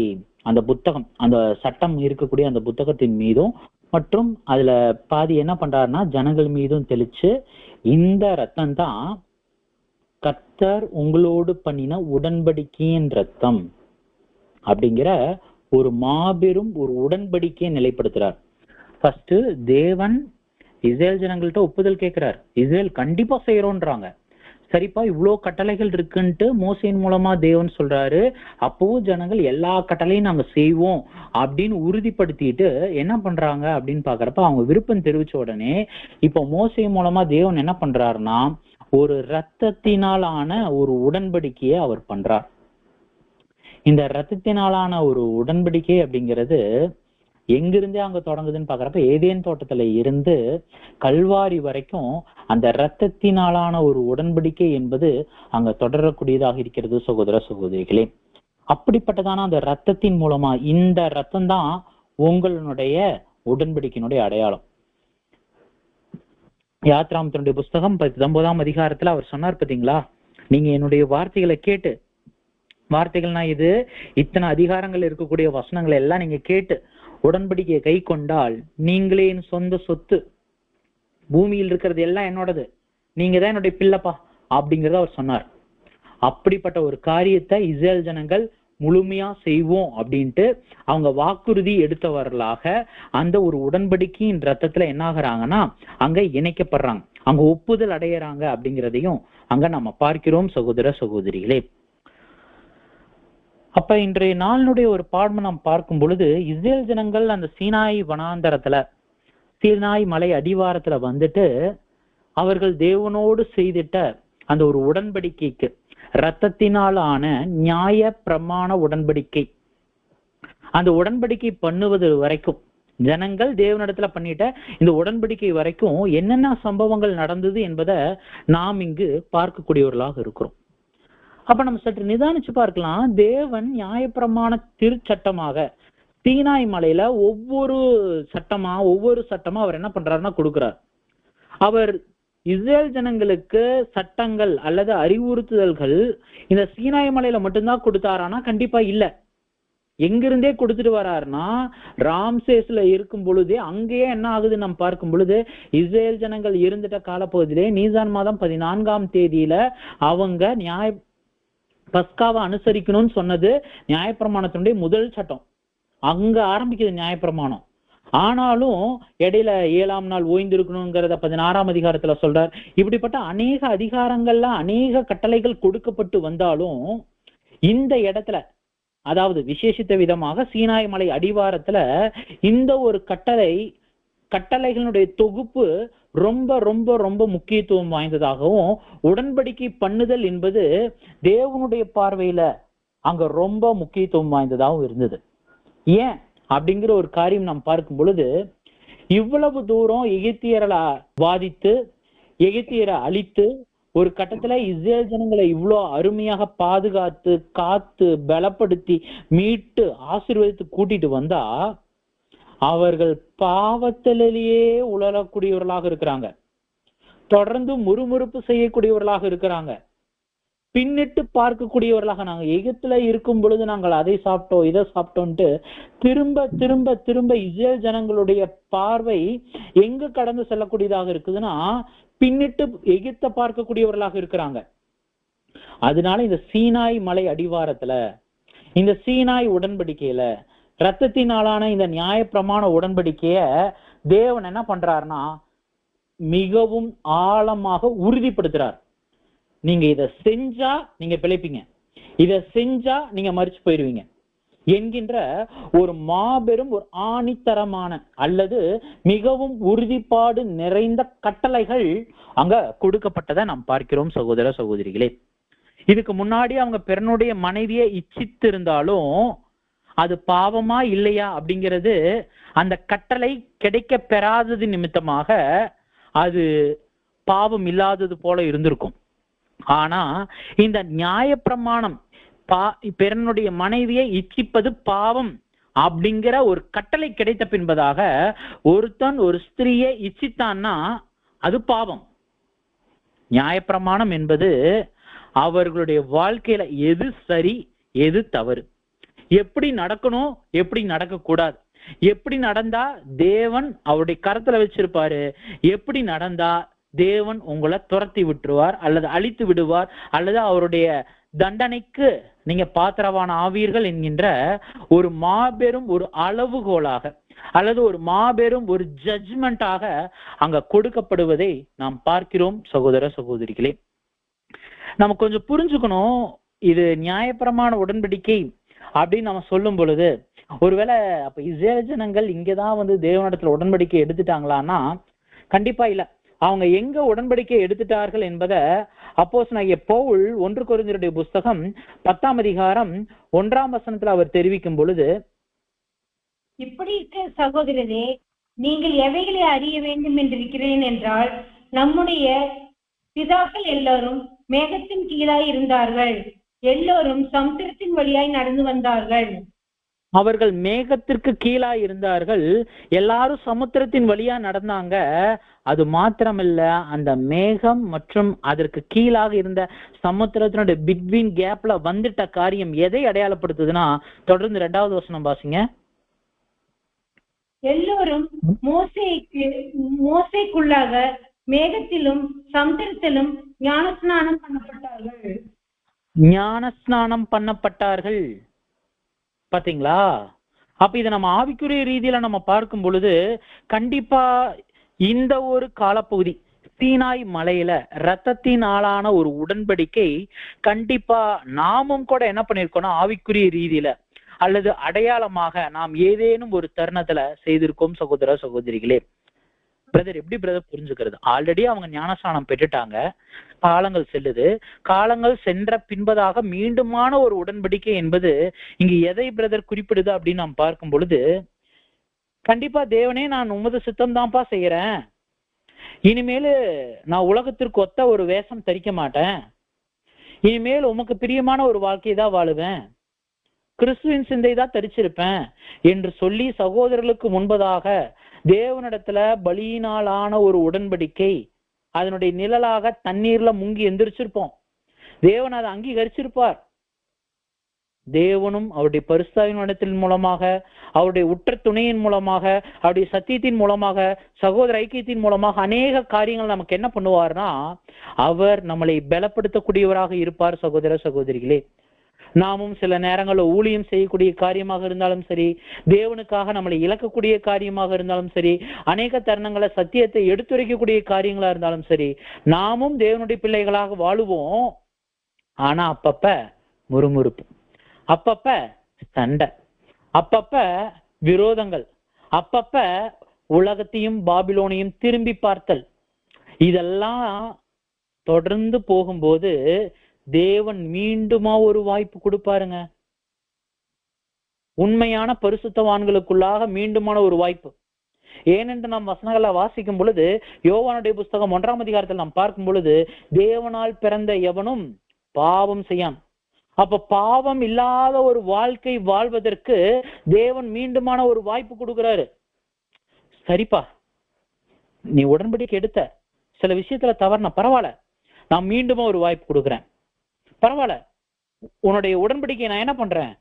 அந்த புத்தகம் அந்த சட்டம் இருக்கக்கூடிய அந்த புத்தகத்தின் மீதும் மற்றும் அதுல பாதி என்ன பண்றாருன்னா ஜனங்கள் மீதும் தெளிச்சு, இந்த ரத்தம் தான் கர்த்தர் உங்களோடு பண்ணின உடன்படிக்கையின் ரத்தம் அப்படிங்கிற ஒரு மாபெரும் ஒரு உடன்படிக்கையை நிலைப்படுத்துறார். ஃபர்ஸ்ட் தேவன் இஸ்ரேல் ஜனங்கள்ட்ட ஒப்புதல் கேட்கிறார். இஸ்ரேல் கண்டிப்பா செய்யறோன்றாங்க. சரிப்பா இவ்வளோ கட்டளைகள் இருக்குன்ட்டு மோசையின் மூலமா தேவன் சொல்றாரு. அப்பவும் ஜனங்கள் எல்லா கட்டளையும் நாங்க செய்வோம் அப்படின்னு உறுதிப்படுத்திட்டு என்ன பண்றாங்க அப்படின்னு பாக்குறப்ப அவங்க விருப்பம் தெரிவிச்ச உடனே இப்போ மோசையின் மூலமா தேவன் என்ன பண்றாருன்னா ஒரு இரத்தத்தினாலான ஒரு உடன்படிக்கையை அவர் பண்றார். இந்த இரத்தத்தினாலான ஒரு உடன்படிக்கை அப்படிங்கிறது எங்கிருந்தே அங்க தொடங்குதுன்னு பாக்குறப்ப ஏதேன் தோட்டத்துல இருந்து கல்வாரி வரைக்கும் அந்த இரத்தத்தினாலான ஒரு உடன்படிக்கை என்பது அங்க தொடரக்கூடியதாக இருக்கிறது. சகோதர சகோதரிகளே, அப்படிப்பட்டதான அந்த இரத்தத்தின் மூலமா இந்த இரத்தம் தான் உங்களுடைய உடன்படிக்கையினுடைய அடையாளம். யாத்ராமத்தினுடைய புஸ்தகம் 19ஆம் அதிகாரத்துல அவர் சொன்னார் பாத்தீங்களா, நீங்க என்னுடைய வார்த்தைகளை கேட்டு, வார்த்தைகள்னா இது இத்தனை அதிகாரங்கள் இருக்கக்கூடிய வசனங்களை எல்லாம் நீங்க கேட்டு உடன்படிக்கையை கை கொண்டால் நீங்களே என் சொந்த சொத்து, பூமியில் இருக்கிறது எல்லாம் என்னோடது, நீங்க தான் என்னுடைய பிள்ளைப்பா அப்படிங்கிறத அவர் சொன்னார். அப்படிப்பட்ட ஒரு காரியத்தை இஸ்ரேல் ஜனங்கள் முழுமையா செய்வோம் அப்படின்ட்டு அவங்க வாக்குறுதி எடுத்தவர்களாக அந்த ஒரு உடன்படிக்கையின் ரத்தத்துல என்ன ஆகுறாங்கன்னா அங்க இணைக்கப்படுறாங்க, அங்க ஒப்புதல் அடையறாங்க அப்படிங்கிறதையும் அங்க நம்ம பார்க்கிறோம் சகோதர சகோதரிகளே. அப்ப இன்றைய நாளினுடைய ஒரு பாடம் நாம் பார்க்கும் பொழுது இஸ்ரேல் ஜனங்கள் அந்த சீனாய் வனாந்தரத்துல சீனாய் மலை அடிவாரத்துல அவர்கள் தேவனோடு செய்திட்ட அந்த ஒரு உடன்படிக்கைக்கு இரத்தத்தினாலான நியாய பிரமாண உடன்படிக்கை, அந்த உடன்படிக்கை பண்ணுவது வரைக்கும் ஜனங்கள் தேவனிடத்துல பண்ணிட்ட இந்த உடன்படிக்கை வரைக்கும் என்னென்ன சம்பவங்கள் நடந்தது என்பதை நாம் இங்கு பார்க்கக்கூடியவர்களாக இருக்கிறோம். அப்ப நம்ம சற்று நிதானிச்சு பார்க்கலாம். தேவன் நியாயப்பிரமாண திருச்சட்டமாக சீனாய் மலையில ஒவ்வொரு சட்டமா அவர் என்ன பண்றாருன்னா கொடுக்கிறார். அவர் இஸ்ரேல் ஜனங்களுக்கு சட்டங்கள் அல்லது அறிவுறுத்துதல்கள் இந்த சீனாய் மலையில மட்டும்தான் கொடுத்தாரானா கண்டிப்பா இல்ல. எங்கிருந்தே கொடுத்துட்டு வராருன்னா ராம்சேஸ்ல இருக்கும் பொழுதே அங்கேயே என்ன ஆகுது நம்ம பார்க்கும் பொழுது இஸ்ரேல் ஜனங்கள் இருந்துட்ட காலப்பகுதியிலே நீசான் மாதம் 14ஆம் தேதியில அவங்க பஸ்காவை அனுசரிக்கணும்னு சொன்னது நியாயப்பிரமாணத்தினுடைய முதல் சட்டம். அங்க ஆரம்பிக்குது நியாயப்பிரமாணம். ஆனாலும் இடையில 7ஆம் நாள் ஓய்ந்திருக்கணுங்கிறத 16ஆம் அதிகாரத்துல சொல்றார். இப்படிப்பட்ட அநேக அதிகாரங்கள்ல அநேக கட்டளைகள் கொடுக்கப்பட்டு வந்தாலும் இந்த இடத்துல, அதாவது விசேஷித்த விதமாக சீனாய் மலை அடிவாரத்துல இந்த ஒரு கட்டளைகளுடைய தொகுப்பு ரொம்ப ரொம்ப ரொம்ப முக்கியத்துவம் வாய்ந்ததாகவும், உடன்படிக்கை பண்ணுதல் என்பது தேவனுடைய பார்வையில அங்க ரொம்ப முக்கியத்துவம் வாய்ந்ததாகவும் இருந்தது. ஏன் அப்படிங்கிற ஒரு காரியம் நாம் பார்க்கும் பொழுது, இவ்வளவு தூரம் எகிப்தியரை வாதித்து எகிப்தியரை அழித்து ஒரு கட்டத்துல இஸ்ரேல் ஜனங்களை இவ்வளோ அருமையாக பாதுகாத்து காத்து பலப்படுத்தி மீட்டு ஆசீர்வதித்து கூட்டிட்டு வந்தா அவர்கள் பாவத்திலேயே உழலக்கூடியவர்களாக இருக்கிறாங்க. தொடர்ந்து முறுமுறுப்பு செய்யக்கூடியவர்களாக இருக்கிறாங்க. பின்னிட்டு பார்க்கக்கூடியவர்களாக, நாங்க எகிப்துல இருக்கும் பொழுது நாங்கள் அதை சாப்பிட்டோம் இதை சாப்பிட்டோம்ட்டு திரும்ப திரும்ப திரும்ப இஸ்ரேல் ஜனங்களுடைய பார்வை எங்க கடந்து செல்லக்கூடியதாக இருக்குதுன்னா பின்னிட்டு எகிப்தை பார்க்கக்கூடியவர்களாக இருக்கிறாங்க. அதனால இந்த சீனாய் மலை அடிவாரத்துல இந்த சீனாய் உடன்படிக்கையில இரத்தத்தினாலான இந்த நியாயப்பிரமாண உடன்படிக்கைய தேவன் என்ன பண்றாருன்னா மிகவும் ஆழமாக உறுதிப்படுத்துறார். நீங்க இதை செஞ்சா நீங்க பிழைப்பீங்க, இதை செஞ்சா நீங்க மறிச்சு போயிருவீங்க என்கின்ற ஒரு மாபெரும் ஒரு ஆணித்தரமான அல்லது மிகவும் உறுதிப்பாடு நிறைந்த கட்டளைகள் அங்க கொடுக்கப்பட்டதை நாம் பார்க்கிறோம் சகோதர சகோதரிகளே. இதுக்கு முன்னாடி அவங்க பிறனுடைய மனைவியை இச்சித்து இருந்தாலும் அது பாவமா இல்லையா அப்படிங்கிறது அந்த கட்டளை கிடைக்க பெறாதது நிமித்தமாக அது பாவம் இல்லாதது போல இருந்திருக்கும். ஆனா இந்த நியாயப்பிரமாணம் பிறனுடைய மனைவியை இச்சிப்பது பாவம் அப்படிங்கிற ஒரு கட்டளை கிடைத்த பின்பதாக ஒருத்தன் ஒரு ஸ்திரீயை இச்சித்தான்னா அது பாவம். நியாயப்பிரமாணம் என்பது அவர்களுடைய வாழ்க்கையில எது சரி எது தவறு, எப்படி நடக்கணும் எப்படி நடக்க கூடாது, எப்படி நடந்தா தேவன் அவருடைய கரத்துல வச்சிருப்பாரு, எப்படி நடந்தா தேவன் உங்களை துரத்தி விட்டுருவார் அல்லது அழித்து விடுவார் அல்லது அவருடைய தண்டனைக்கு நீங்க பாத்திரவான ஆவீர்கள் என்கின்ற ஒரு மாபெரும் ஒரு அளவுகோலாக அல்லது ஒரு மாபெரும் ஒரு ஜட்ஜ்மெண்டாக அங்க கொடுக்கப்படுவதை நாம் பார்க்கிறோம் சகோதர சகோதரிகளே. நம்ம கொஞ்சம் புரிஞ்சுக்கணும். இது நியாயப்பிரமாண உடன்படிக்கை அப்படின்னு நம்ம சொல்லும் பொழுது ஒருவேளை அப்ப இஸ்ரேல் ஜனங்கள் இங்கதான் தேவனிடத்துல உடன்படிக்கை எடுத்துட்டாங்களான்னா கண்டிப்பா இல்ல. அவங்க எங்க உடன்படிக்கை எடுத்துட்டார்கள் என்பதை அப்போஸ்தலனாகிய பவுல் 1 கொரிந்தியருடைய புஸ்தகம் 10ஆம் அதிகாரம் 1ஆம் வசனத்துல அவர் தெரிவிக்கும் பொழுது, இப்படி இருக்க சகோதரரே, நீங்கள் எவைகளை அறிய வேண்டும் என்றிருக்கிறேன் என்றால், நம்முடைய பிதாக்கள் எல்லாரும் மேகத்தின் கீழாய் இருந்தார்கள், எல்லோரும் சமுத்திரத்தின் வழியாய் நடந்து வந்தார்கள். அவர்கள் மேகத்திற்கு கீழாய் இருந்தார்கள், எல்லாரும் சமுத்திரத்தின் வழியா நடந்தாங்க. அது மாத்திரமல்ல, அந்த மேகம் மற்றும் அதற்கு கீழாக இருந்த சமுத்திரத்தினுடைய பிட்வீன் கேப்ல வந்துட்ட காரியம் எதை அடையாளப்படுத்துதுன்னா, தொடர்ந்து 2வது வசனம் வாசிங்க. எல்லோரும் மோசேக்குள்ளாக மேகத்திலும் சமுத்திரத்திலும் ஞானஸ்நானம் பண்ணப்பட்டார்கள். ஞானஸ்நானம் பண்ணப்பட்டார்கள். பாத்தீங்களா? அப்ப இதை நம்ம ஆவிக்குரிய ரீதியில நம்ம பார்க்கும் பொழுது கண்டிப்பா இந்த ஒரு காலப்பகுதி சீனாய் மலையில இரத்தத்தின் ஆளான ஒரு உடன்படிக்கை கண்டிப்பா நாமும் கூட என்ன பண்ணிருக்கோம்னா ஆவிக்குரிய ரீதியில அல்லது அடையாளமாக நாம் ஏதேனும் ஒரு தருணத்துல செய்திருக்கோம் சகோதர சகோதரிகளே. பிரதர் எப்படி பிரதர் புரிஞ்சுக்கிறது? ஆல்ரெடி அவங்க ஞானஸ்நானம் பெற்றுட்டாங்க, காலங்கள் செல்லுது, காலங்கள் சென்ற பின்பதாக மீண்டுமான ஒரு உடன்படிக்கை என்பது இங்கு எதை பிரதர் குறிப்பிடுது அப்படின்னு நாம் பார்க்கும் பொழுது, கண்டிப்பா தேவனே நான் உமது சித்தம் தான்ப்பா செய்யறேன், இனிமேலு நான் உலகத்திற்கு ஒத்த ஒரு வேஷம் தரிக்க மாட்டேன், இனிமேல் உமக்கு பிரியமான ஒரு வாழ்க்கையை தான் வாழுவேன், கிறிஸ்துவின் சிந்தை தான் தரிச்சிருப்பேன் என்று சொல்லி சகோதரர்களுக்கு முன்பதாக தேவனிடத்துல பலியினாலான ஒரு உடன்படிக்கை அதனுடைய நிழலாக தண்ணீர்ல முங்கி எந்திரிச்சிருப்போம். தேவன் அதை அங்கீகரிச்சிருப்பார். தேவனும் அவருடைய பரிசுத்தாவின் இடத்தின் மூலமாக, அவருடைய உற்ற துணையின் மூலமாக, அவருடைய சத்தியத்தின் மூலமாக, சகோதர ஐக்கியத்தின் மூலமாக அநேக காரியங்கள் நமக்கு என்ன பண்ணுவார்னா, அவர் நம்மளை பலப்படுத்தக்கூடியவராக இருப்பார். சகோதர சகோதரிகளே, நாமும் சில நேரங்களில் ஊழியம் செய்யக்கூடிய காரியமாக இருந்தாலும் சரி, தேவனுக்காக நம்மளை இழக்கக்கூடிய காரியமாக இருந்தாலும் சரி, அநேக தருணங்களை சத்தியத்தை எடுத்துரைக்கக்கூடிய காரியங்களா இருந்தாலும் சரி, நாமும் தேவனுடைய பிள்ளைகளாக வாழுவோம். ஆனா அப்பப்ப முறுமுறுப்பு, அப்பப்ப சண்டை, அப்பப்ப விரோதங்கள், அப்பப்ப உலகத்தையும் பாபிலோனையும் திரும்பி பார்த்தல், இதெல்லாம் தொடர்ந்து போகும்போது தேவன் மீண்டுமா ஒரு வாய்ப்பு கொடுப்பாருங்க. உண்மையான பரிசுத்தவான்களுக்குள்ளாக மீண்டுமான ஒரு வாய்ப்பு. ஏனென்று நாம் வசனங்களை வாசிக்கும் பொழுது, யோவானுடைய புஸ்தகம் 1ஆம் அதிகாரத்தில் நாம் பார்க்கும் பொழுது, தேவனால் பிறந்த எவனும் பாவம் செய்யான். அப்ப பாவம் இல்லாத ஒரு வாழ்க்கை வாழ்வதற்கு தேவன் மீண்டுமான ஒரு வாய்ப்பு கொடுக்கிறாரு. சரிப்பா, நீ உடன்படிக்கை எடுத்த, சில விஷயத்துல தவறுன, பரவாயில்ல, நான் மீண்டுமா ஒரு வாய்ப்பு கொடுக்குறேன், பரவாயில்ல, உன்னுடைய உடன்படிக்கை நான் என்ன பண்றேன்,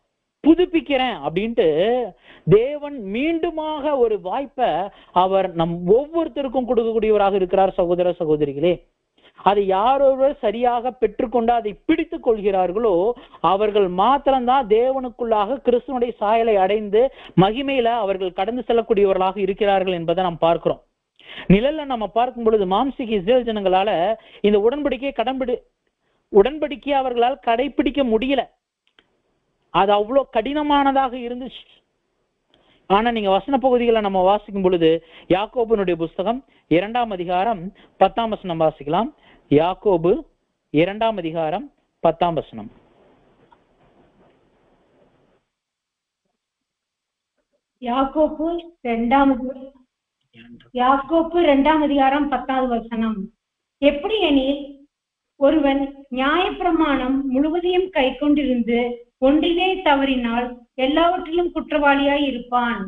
புதுப்பிக்கிறேன் அப்படின்ட்டு தேவன் மீண்டுமாக ஒரு வாய்ப்பை அவர் நம் ஒவ்வொருத்தருக்கும் கொடுக்கக்கூடியவராக இருக்கிறார். சகோதர சகோதரிகளே, அதை யாரொருவர் சரியாக பெற்றுக்கொண்டு அதை பிடித்துக் கொள்கிறார்களோ அவர்கள் மாத்திரம்தான் தேவனுக்குள்ளாக கிறிஸ்துவனுடைய சாயலை அடைந்து மகிமையில அவர்கள் கடந்து செல்லக்கூடியவர்களாக இருக்கிறார்கள் என்பதை நாம் பார்க்கிறோம். நிழல்ல நம்ம பார்க்கும் பொழுது மாம்சீக இஸ்ரேல் ஜனங்களால இந்த உடன்படிக்கையை அவர்களால் கடைபிடிக்க முடியல. அது அவ்வளவு கடினமானதாக இருந்துச்சு. ஆனா நீங்க வசன பகுதிகளை நம்ம வாசிக்கும் பொழுது, யாக்கோபுனுடைய புஸ்தகம் 2ஆம் அதிகாரம் 10ஆம் வசனம் வாசிக்கலாம். யாக்கோபு 2ஆம் அதிகாரம் 10ஆம் வசனம். யாக்கோபு 2ஆம் அதிகாரம் 10வது வசனம். எப்படி எனில், ஒருவன் நியாயப்பிரமாணம் முழுவதையும் கை கொண்டிருந்து ஒன்றிலே தவறினால் எல்லாவற்றிலும் குற்றவாளியாய் இருப்பான்.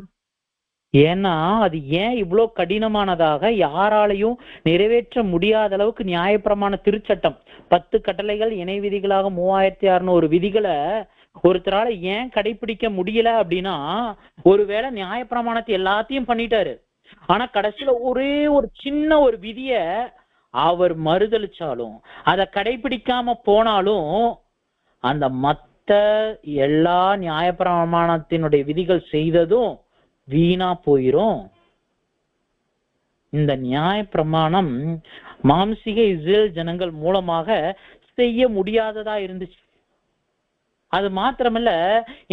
ஏன்னா அது ஏன் இவ்வளவு கடினமானதாக, யாராலையும் நிறைவேற்ற முடியாத அளவுக்கு நியாயப்பிரமாண திருச்சட்டம் 10 கட்டளைகள் இணை விதிகளாக 3600 விதிகளை ஒருத்தரால ஏன் கடைபிடிக்க முடியல அப்படின்னா, ஒருவேளை நியாயப்பிரமாணத்தை எல்லாத்தையும் பண்ணிட்டாரு, ஆனா கடைசியில ஒரே ஒரு சின்ன ஒரு விதிய அவர் மறுதளிச்சாலும், அதை கடைபிடிக்காம போனாலும், அந்த மத்த எல்லா நியாயப்பிரமாணத்தினுடைய விதிகள் செய்ததும் வீணா போயிரும். இந்த நியாயப்பிரமாணம் மாம்சீக இஸ்ரேல் ஜனங்கள் மூலமாக செய்ய முடியாததா இருந்துச்சு. அது மாத்திரமல்ல,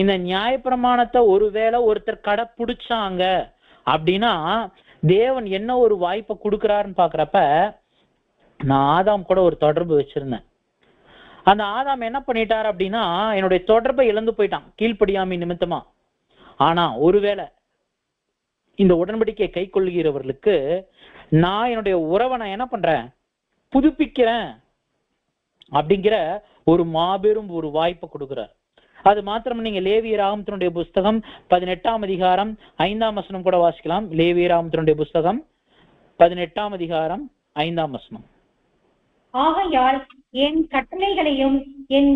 இந்த நியாயப்பிரமாணத்தை ஒருவேளை ஒருத்தர் கடைப்பிடிச்சாங்க அப்படின்னா தேவன் என்ன ஒரு வாய்ப்பை கொடுக்கிறாருன்னு பாக்குறப்ப, நான் ஆதாம் கூட ஒரு தொடர்பு வச்சிருந்தேன். அந்த ஆதாம் என்ன பண்ணிட்டார் அப்படின்னா, என்னுடைய தொடர்பை இழந்து போயிட்டான் கீழ்ப்படியாமை நிமித்தமா. ஆனா ஒருவேளை இந்த உடன்படிக்கை கை கொள்கிறவர்களுக்கு நான் என்னுடைய உறவை நான் என்ன பண்றேன், புதுப்பிக்கிறேன் அப்படிங்கிற ஒரு மாபெரும் ஒரு வாய்ப்பை கொடுக்கிறார். அது மாத்திரம் நீங்க லேவியர் ஆகமத்தினுடைய புஸ்தகம் 18ஆம் அதிகாரம் 5ஆம் வசனம் கூட வாசிக்கலாம். லேவியர் ஆகமத்தினுடைய புஸ்தகம் 18ஆம் அதிகாரம் 5ஆம் வசனம். ஆகையால் என் கட்டளைகளையும் என்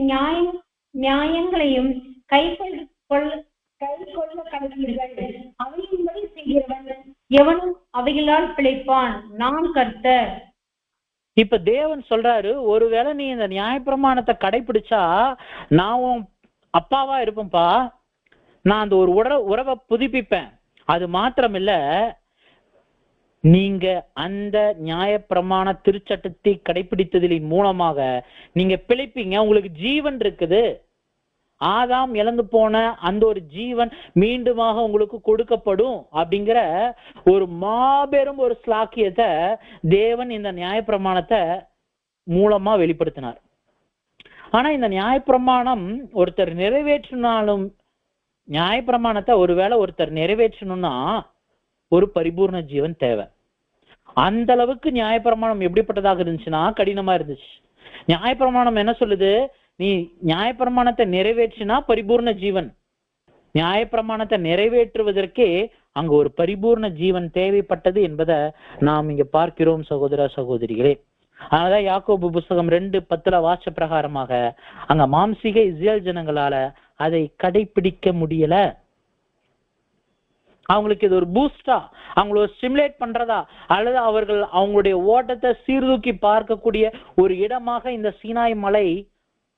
நியாயங்களையும் கை கொள்ள கடவீர்கள். அவையின்படி செய்கிறவன் எவனும் அவைகளால் பிழைப்பான். நான் கர்த்தர். இப்ப தேவன் சொல்றாரு, ஒருவேளை நீ இந்த நியாயப்பிரமாணத்தை கடைபிடிச்சா நான் உன் அப்பாவா இருப்பேன்பா, நான் அந்த ஒரு உறவை புதுப்பிப்பேன். அது மாத்திரம் இல்ல, நீங்க அந்த நியாயப்பிரமாண திருச்சட்டத்தை கடைபிடித்ததின் மூலமாக நீங்க பிழைப்பீங்க, உங்களுக்கு ஜீவன் இருக்குது. ஆதாம் இழந்து போன அந்த ஒரு ஜீவன் மீண்டுமாக உங்களுக்கு கொடுக்கப்படும் அப்படிங்கிற ஒரு மாபெரும் ஒரு ஸ்லாக்கியத்தை தேவன் இந்த நியாயப்பிரமாணத்தை மூலமா வெளிப்படுத்தினார். ஆனா இந்த நியாயப்பிரமாணம் ஒருத்தர் நிறைவேற்றினாலும், நியாயப்பிரமாணத்தை ஒருவேளை ஒருத்தர் நிறைவேற்றணும்னா ஒரு பரிபூர்ண ஜீவன் தேவை. அந்த அளவுக்கு நியாயப்பிரமாணம் எப்படிப்பட்டதாக இருந்துச்சுன்னா கடினமா இருந்துச்சு. நியாயப்பிரமாணம் என்ன சொல்லுது, நீ நியாயப்பிரமாணத்தை நிறைவேற்றினா பரிபூர்ண ஜீவன். நியாயப்பிரமாணத்தை நிறைவேற்றுவதற்கே அங்க ஒரு பரிபூர்ண ஜீவன் தேவைப்பட்டது என்பதை நாம் இங்க பார்க்கிறோம். சகோதர சகோதரிகளே, அதனாலதான் யாக்கோபு புஸ்தகம் 2:10 வாச பிரகாரமாக அங்க மாம்சீக இஸ்ரேல் ஜனங்களால அதை கடைபிடிக்க முடியல. அவங்களுக்கு இது ஒரு பூஸ்டா, அவங்கள ஸ்டிமுலேட் பண்றதா, அல்லது அவர்கள் அவங்களுடைய ஓட்டத்தை சீர்தூக்கி பார்க்கக்கூடிய ஒரு இடமாக இந்த சீனாய் மலை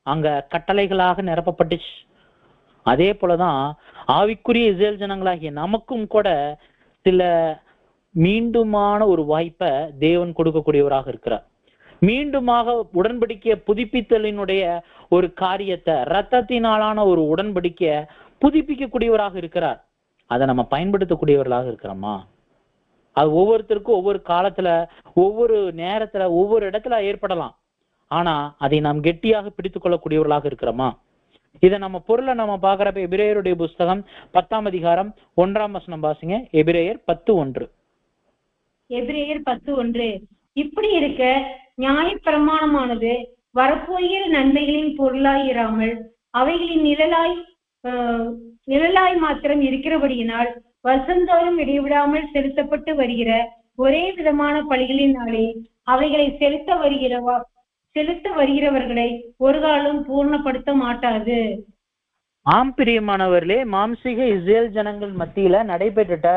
அங்க கட்டளைகளாக நிரப்பப்பட்டுச்சு. அதே போலதான் ஆவிக்குரிய இஸ்ரேல் ஜனங்களாகிய நமக்கும் கூட சில மீண்டுமான ஒரு வாய்ப்பை தேவன் கொடுக்கக்கூடியவராக இருக்கிறார். மீண்டுமாக உடன்படிக்கைய புதுப்பித்தலினுடைய ஒரு காரியத்தை, இரத்தத்தினாலான ஒரு உடன்படிக்கைய புதுப்பிக்கக்கூடியவராக இருக்கிறார். அதை நம்ம பயன்படுத்தக்கூடியவர்களாக இருக்கிறோமா? அது ஒவ்வொருத்தருக்கும் ஒவ்வொரு காலத்துல, ஒவ்வொரு நேரத்துல, ஒவ்வொரு இடத்துல ஏற்படலாம். ஆனா அதை நாம் கெட்டியாக பிடித்துக் கொள்ளக்கூடியவர்களாக இருக்கிறோமா? இதை நம்ம பொருளை நம்ம பாக்குறப்ப எபிரேயருடைய புஸ்தகம் 10ஆம் அதிகாரம் 1ஆம் வசனம் வாசிங்க. எபிரேயர் 10:1. எபிரேயர் 10:1. இப்படி இருக்க நியாயப்பிரமாணமானது வரப்போகிற நன்மைகளின் பொருளாய் இராமல் அவைகளின் நிழலாய் மாத்திரம் இருக்கிறபடியினால் வருஷந்தோறும் இடைவிடாமல் செலுத்தப்பட்டு வருகிற ஒரே விதமான பலிகளினாலே அவைகளை செலுத்த வருகிறவர்களை ஒரு காலம் பூர்ணப்படுத்த மாட்டாது. ஆம் பிரியமானவர்களே, மாம்சீக இஸ்ரேல் ஜனங்கள் மத்தியில நடைபெற்றுட்ட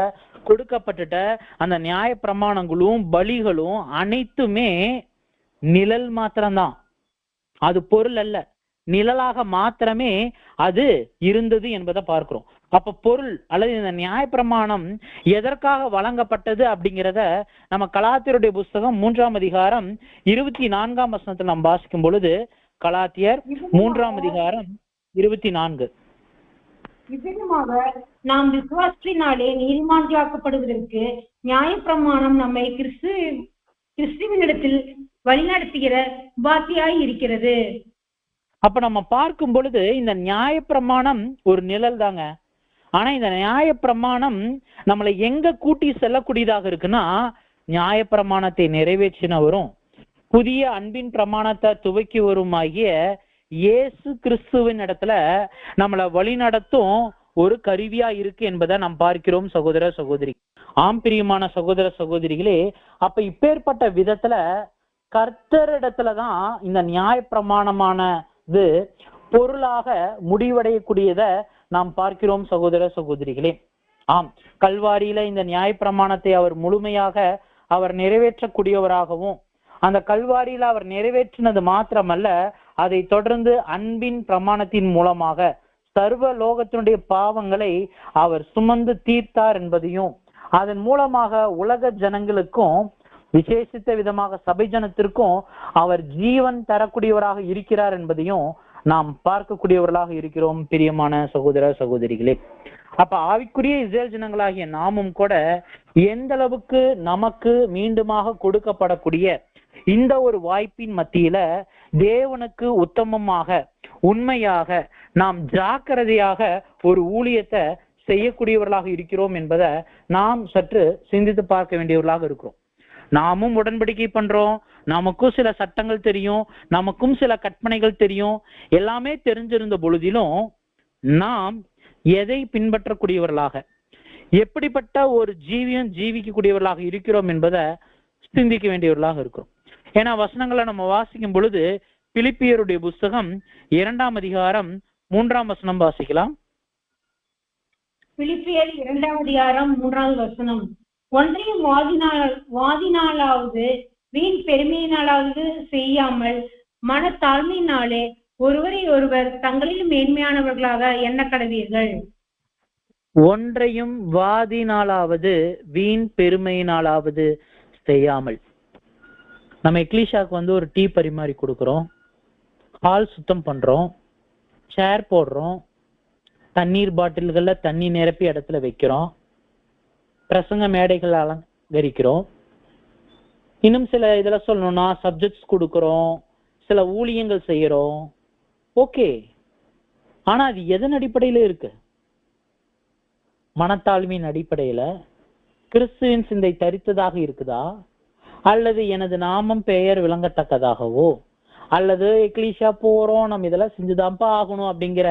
கொடுக்கப்பட்டுட்ட அந்த நியாய பிரமாணங்களும் பலிகளும் அனைத்துமே நிழல் மாத்திரம்தான், அது பொருள் அல்ல. நிழலாக மாத்திரமே அது இருந்தது என்பதை பார்க்கிறோம். அப்ப பொருள் அல்லது இந்த நியாய பிரமாணம் எதற்காக வழங்கப்பட்டது அப்படிங்கிறத நம்ம கலாத்தியருடைய புஸ்தகம் 3ஆம் அதிகாரம் 24ஆம் வசனத்தில் நாம் வாசிக்கும் பொழுது, கலாத்தியர் 3ஆம் அதிகாரம் 24. விசேஷமாக நாம் விசுவாசத்தினாலே நீதிமான்களாக்கப்படுவதற்கு நியாயப்பிரமாணம் நம்மை கிறிஸ்துவினிடத்தில் வழிநடத்துகிற உபாத்தியாய் இருக்கிறது. அப்ப நம்ம பார்க்கும் பொழுது இந்த நியாயப்பிரமாணம் ஒரு நிழல் தாங்க. ஆனா இந்த நியாயப்பிரமாணம் நம்மளை எங்க கூட்டி செல்லக்கூடியதாக இருக்குன்னா, நியாயப்பிரமாணத்தை நிறைவேற்றினவரும் புதிய அன்பின் பிரமாணத்தை துவக்கி வருமாகிய இயேசு கிறிஸ்துவின் இடத்துல நம்மளை வழி நடத்தும் ஒரு கருவியா இருக்கு என்பதை நாம் பார்க்கிறோம் சகோதர சகோதரி. ஆம் பிரியமான சகோதர சகோதரிகளே, அப்ப இப்பேற்பட்ட விதத்துல கர்த்தரிடத்துலதான் இந்த நியாயப்பிரமாணமானது பொருளாக முடிவடையக்கூடியத நாம் பார்க்கிறோம் சகோதர சகோதரிகளே. ஆம், கல்வாரியில இந்த நியாயப்பிரமாணத்தை அவர் முழுமையாக அவர் நிறைவேற்றக்கூடியவராகவும், அந்த கல்வாரியில அவர் நிறைவேற்றினது மாத்திரமல்ல, அதை தொடர்ந்து அன்பின் பிரமாணத்தின் மூலமாக சர்வ லோகத்தினுடைய பாவங்களை அவர் சுமந்து தீர்த்தார் என்பதையும், அதன் மூலமாக உலக ஜனங்களுக்கும் விசேஷித்த விதமாக சபை ஜனத்திற்கும் அவர் ஜீவன் தரக்கூடியவராக இருக்கிறார் என்பதையும் நாம் பார்க்கக்கூடியவர்களாக இருக்கிறோம் பிரியமான சகோதர சகோதரிகளே. அப்ப ஆவிக்குரிய இஸ்ரேல் ஜனங்களாகிய நாமும் கூட எந்த அளவுக்கு நமக்கு மீண்டுமாக கொடுக்கப்படக்கூடிய இந்த ஒரு வாய்ப்பின் மத்தியில தேவனுக்கு உத்தமமாக உண்மையாக நாம் ஜாக்கிரதையாக ஒரு ஊழியத்தை செய்யக்கூடியவர்களாக இருக்கிறோம் என்பதை நாம் சற்று சிந்தித்து பார்க்க வேண்டியவர்களாக இருக்கிறோம். நாமும் உடன்படிக்கை பண்றோம், நமக்கும் சில சட்டங்கள் தெரியும், நமக்கும் சில கற்பனைகள் தெரியும். எல்லாமே தெரிஞ்சிருந்த பொழுதிலும் நாம் எதை பின்பற்றக்கூடியவர்களாக, எப்படிப்பட்ட ஒரு ஜீவிக்கக்கூடியவர்களாக இருக்கிறோம் என்பதை சிந்திக்க வேண்டியவர்களாக இருக்கிறோம். ஏன்னா வசனங்களை நம்ம வாசிக்கும் பொழுது பிலிப்பியருடைய புஸ்தகம் 2ஆம் அதிகாரம் 3ஆம் வசனம் வாசிக்கலாம். பிலிப்பியர் 2ஆம் அதிகாரம் 3வது வசனம். ஒன்றையும் வாதினாலாவது வீண் பெருமையினாலாவது செய்யாமல் மனத்தாழ்மையினாலே ஒருவரை ஒருவர் தங்களிலும் மேன்மையானவர்களாக எண்ண கடவீர்கள். ஒன்றையும் வாதினாலாவது வீண் பெருமையினாலாவது செய்யாமல். நம்ம எக்லீஷாக்கு ஒரு டீ பரிமாறி கொடுக்குறோம், ஹால் சுத்தம் பண்றோம், சேர் போடுறோம், தண்ணீர் பாட்டில்கள்ல தண்ணி நிரப்பி இடத்துல வைக்கிறோம், பிரசங்க மேடைகள் அலங்கரிக்கிறோம், இன்னும் சில இதுல சொல்லணும்னா சப்ஜெக்ட்ஸ் கொடுக்கிறோம், சில ஊழியங்கள் செய்யறோம். ஓகே, ஆனா அது எதன் அடிப்படையில இருக்கு? மனத்தாழ்மையின் அடிப்படையில, கிறிஸ்துவின் சிந்தை தரித்ததாக இருக்குதா, அல்லது எனது நாமம் பெயர் விளங்கத்தக்கதாகவோ, அல்லது எக்லீஷா போறோம் நம்ம இதெல்லாம் செஞ்சுதான்ப்பா ஆகணும் அப்படிங்கிற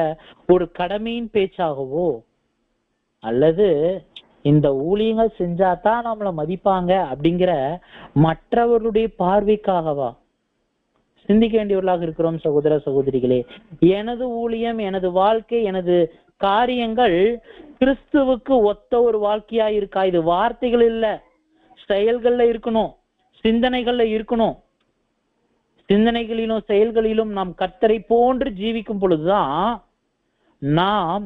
ஒரு கடமையின் பேச்சாகவோ, அல்லது இந்த ஊழியங்கள் செஞ்சாதான் நம்மளை மதிப்பாங்க அப்படிங்கிற மற்றவர்களுடைய பார்வைக்காகவா? சிந்திக்க வேண்டியவர்களாக இருக்கிறோம் சகோதர சகோதரிகளே. எனது ஊழியம், எனது வாழ்க்கை, எனது காரியங்கள் கிறிஸ்துவுக்கு ஒத்த ஒரு வாழ்க்கையா இருக்கா? இது வார்த்தைகள் இல்ல, செயல்கள்ல இருக்கணும், சிந்தனைகள்ல இருக்கணும். சிந்தனைகளிலும் செயல்களிலும் நாம் கர்த்தரை போன்று ஜீவிக்கும் பொழுதுதான் நாம்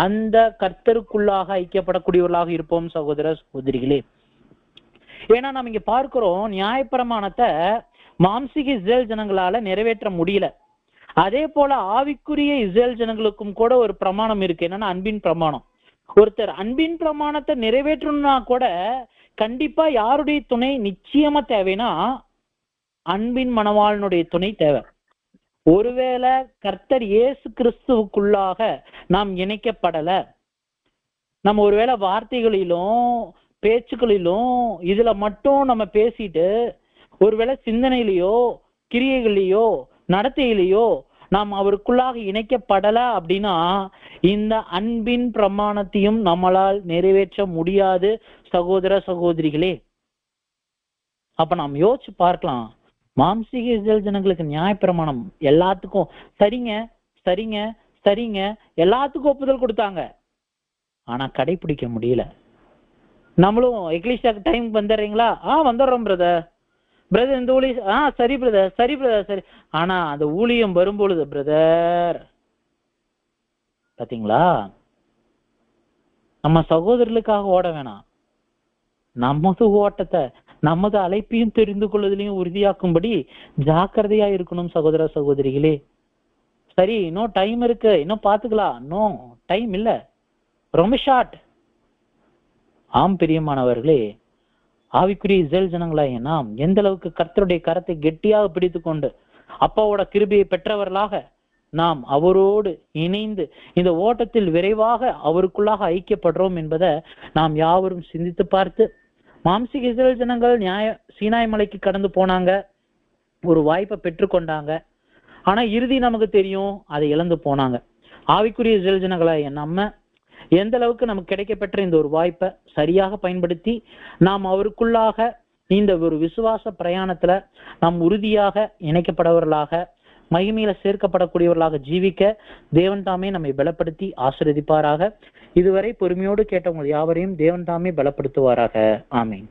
அந்த கர்த்தருக்குள்ளாக ஐக்கியப்படக்கூடியவர்களாக இருப்போம் சகோதர சகோதரிகளே. ஏன்னா நாம் இங்க பார்க்கிறோம், நியாயப்பிரமாணத்தை மாம்சிக இஸ்ரேல் ஜனங்களால நிறைவேற்ற முடியல. அதே போல ஆவிக்குரிய இஸ்ரேல் ஜனங்களுக்கும் கூட ஒரு பிரமாணம் இருக்கு, என்னன்னா அன்பின் பிரமாணம். ஒருத்தர் அன்பின் பிரமாணத்தை நிறைவேற்றணும்னா கூட கண்டிப்பா யாருடைய துணை நிச்சயமா தேவைன்னா அன்பின் மணவாளனுடைய துணை தேவை. ஒருவேளை கர்த்தர் இயேசு கிறிஸ்துவுக்குள்ளாக நாம் இணைக்கப்படல, நம்ம ஒருவேளை வார்த்தைகளிலும் பேச்சுக்களிலும் இதுல மட்டும் நம்ம பேசிட்டு ஒருவேளை சிந்தனையிலையோ கிரியைகளையோ நடத்தையிலையோ நாம் அவருக்குள்ளாக இணைக்கப்படல அப்படின்னா இந்த அன்பின் பிரமாணத்தையும் நம்மளால் நிறைவேற்ற முடியாது சகோதர சகோதரிகளே. அப்ப நாம் யோசிச்சு பார்க்கலாம், மாம்சீக இஸ்ரேல் ஜனங்களுக்கு நியாயப்பிரமாணம் எல்லாத்துக்கும் சரிங்க சரிங்க சரிங்க எல்லாத்துக்கும் ஒப்புதல் கொடுத்தாங்க, ஆனா கடைபிடிக்க முடியல. நம்மளும் எக்லிஷியாக்கு டைம் வந்துடுறீங்களா? வந்துடுறோம் பிரதர். பிரதர் இந்த ஊழியம் சரி பிரதர், சரி பிரதர், சரி. ஆனா அந்த ஊழியம் வரும்பொழுது பிரதர் பாத்தீங்களா, நம்ம சகோதரர்களுக்காக ஓட வேணாம், நமது ஓட்டத்தை நமது அழைப்பையும் தெரிந்து கொள்வதிலையும் உறுதியாக்கும்படி ஜாக்கிரதையா இருக்கணும் சகோதர சகோதரிகளே. சரி, இன்னும் டைம் இருக்கு, இன்னும் பாத்துக்கலாம். நோ டைம் இல்ல, ரொம்ப ஷார்ட். ஆம் பிரியமானவர்களே, ஆவிக்குரிய இஸ்ரேல் ஜனங்களாகிய நாம் எந்த அளவுக்கு கர்த்தருடைய கரத்தை கெட்டியாக பிடித்து கொண்டு அப்பாவோட கிருபையை பெற்றவர்களாக நாம் அவரோடு இணைந்து இந்த ஓட்டத்தில் விரைவாக அவருக்குள்ளாக ஐக்கியப்படுறோம் என்பதை நாம் யாவரும் சிந்தித்து பார்த்து, மாம்சிக இஸ்ரேல் ஜனங்கள் சீனாய் மலைக்கு கடந்து போனாங்க, ஒரு வாய்ப்பை பெற்றுக்கொண்டாங்க. ஆனா இறுதி நமக்கு தெரியும், அதை இழந்து போனாங்க. ஆவிக்குரிய இஸ்ரேல் ஜனங்களாகிய நம்ம எந்த அளவுக்கு நமக்கு கிடைக்கப்பெற்ற இந்த ஒரு வாய்ப்பை சரியாக பயன்படுத்தி நாம் அவருக்குள்ளாக இந்த ஒரு விசுவாச பிரயாணத்துல நாம் உறுதியாக இணைக்கப்படவர்களாக மகிமையில சேர்க்கப்படக்கூடியவர்களாக ஜீவிக்க தேவன் தாமே நம்மை பலப்படுத்தி ஆசீர்வதிப்பாராக. இதுவரை பொறுமையோடு கேட்டவங்க யாவரையும் தேவன் தாமே பலப்படுத்துவாராக. ஆமீன்.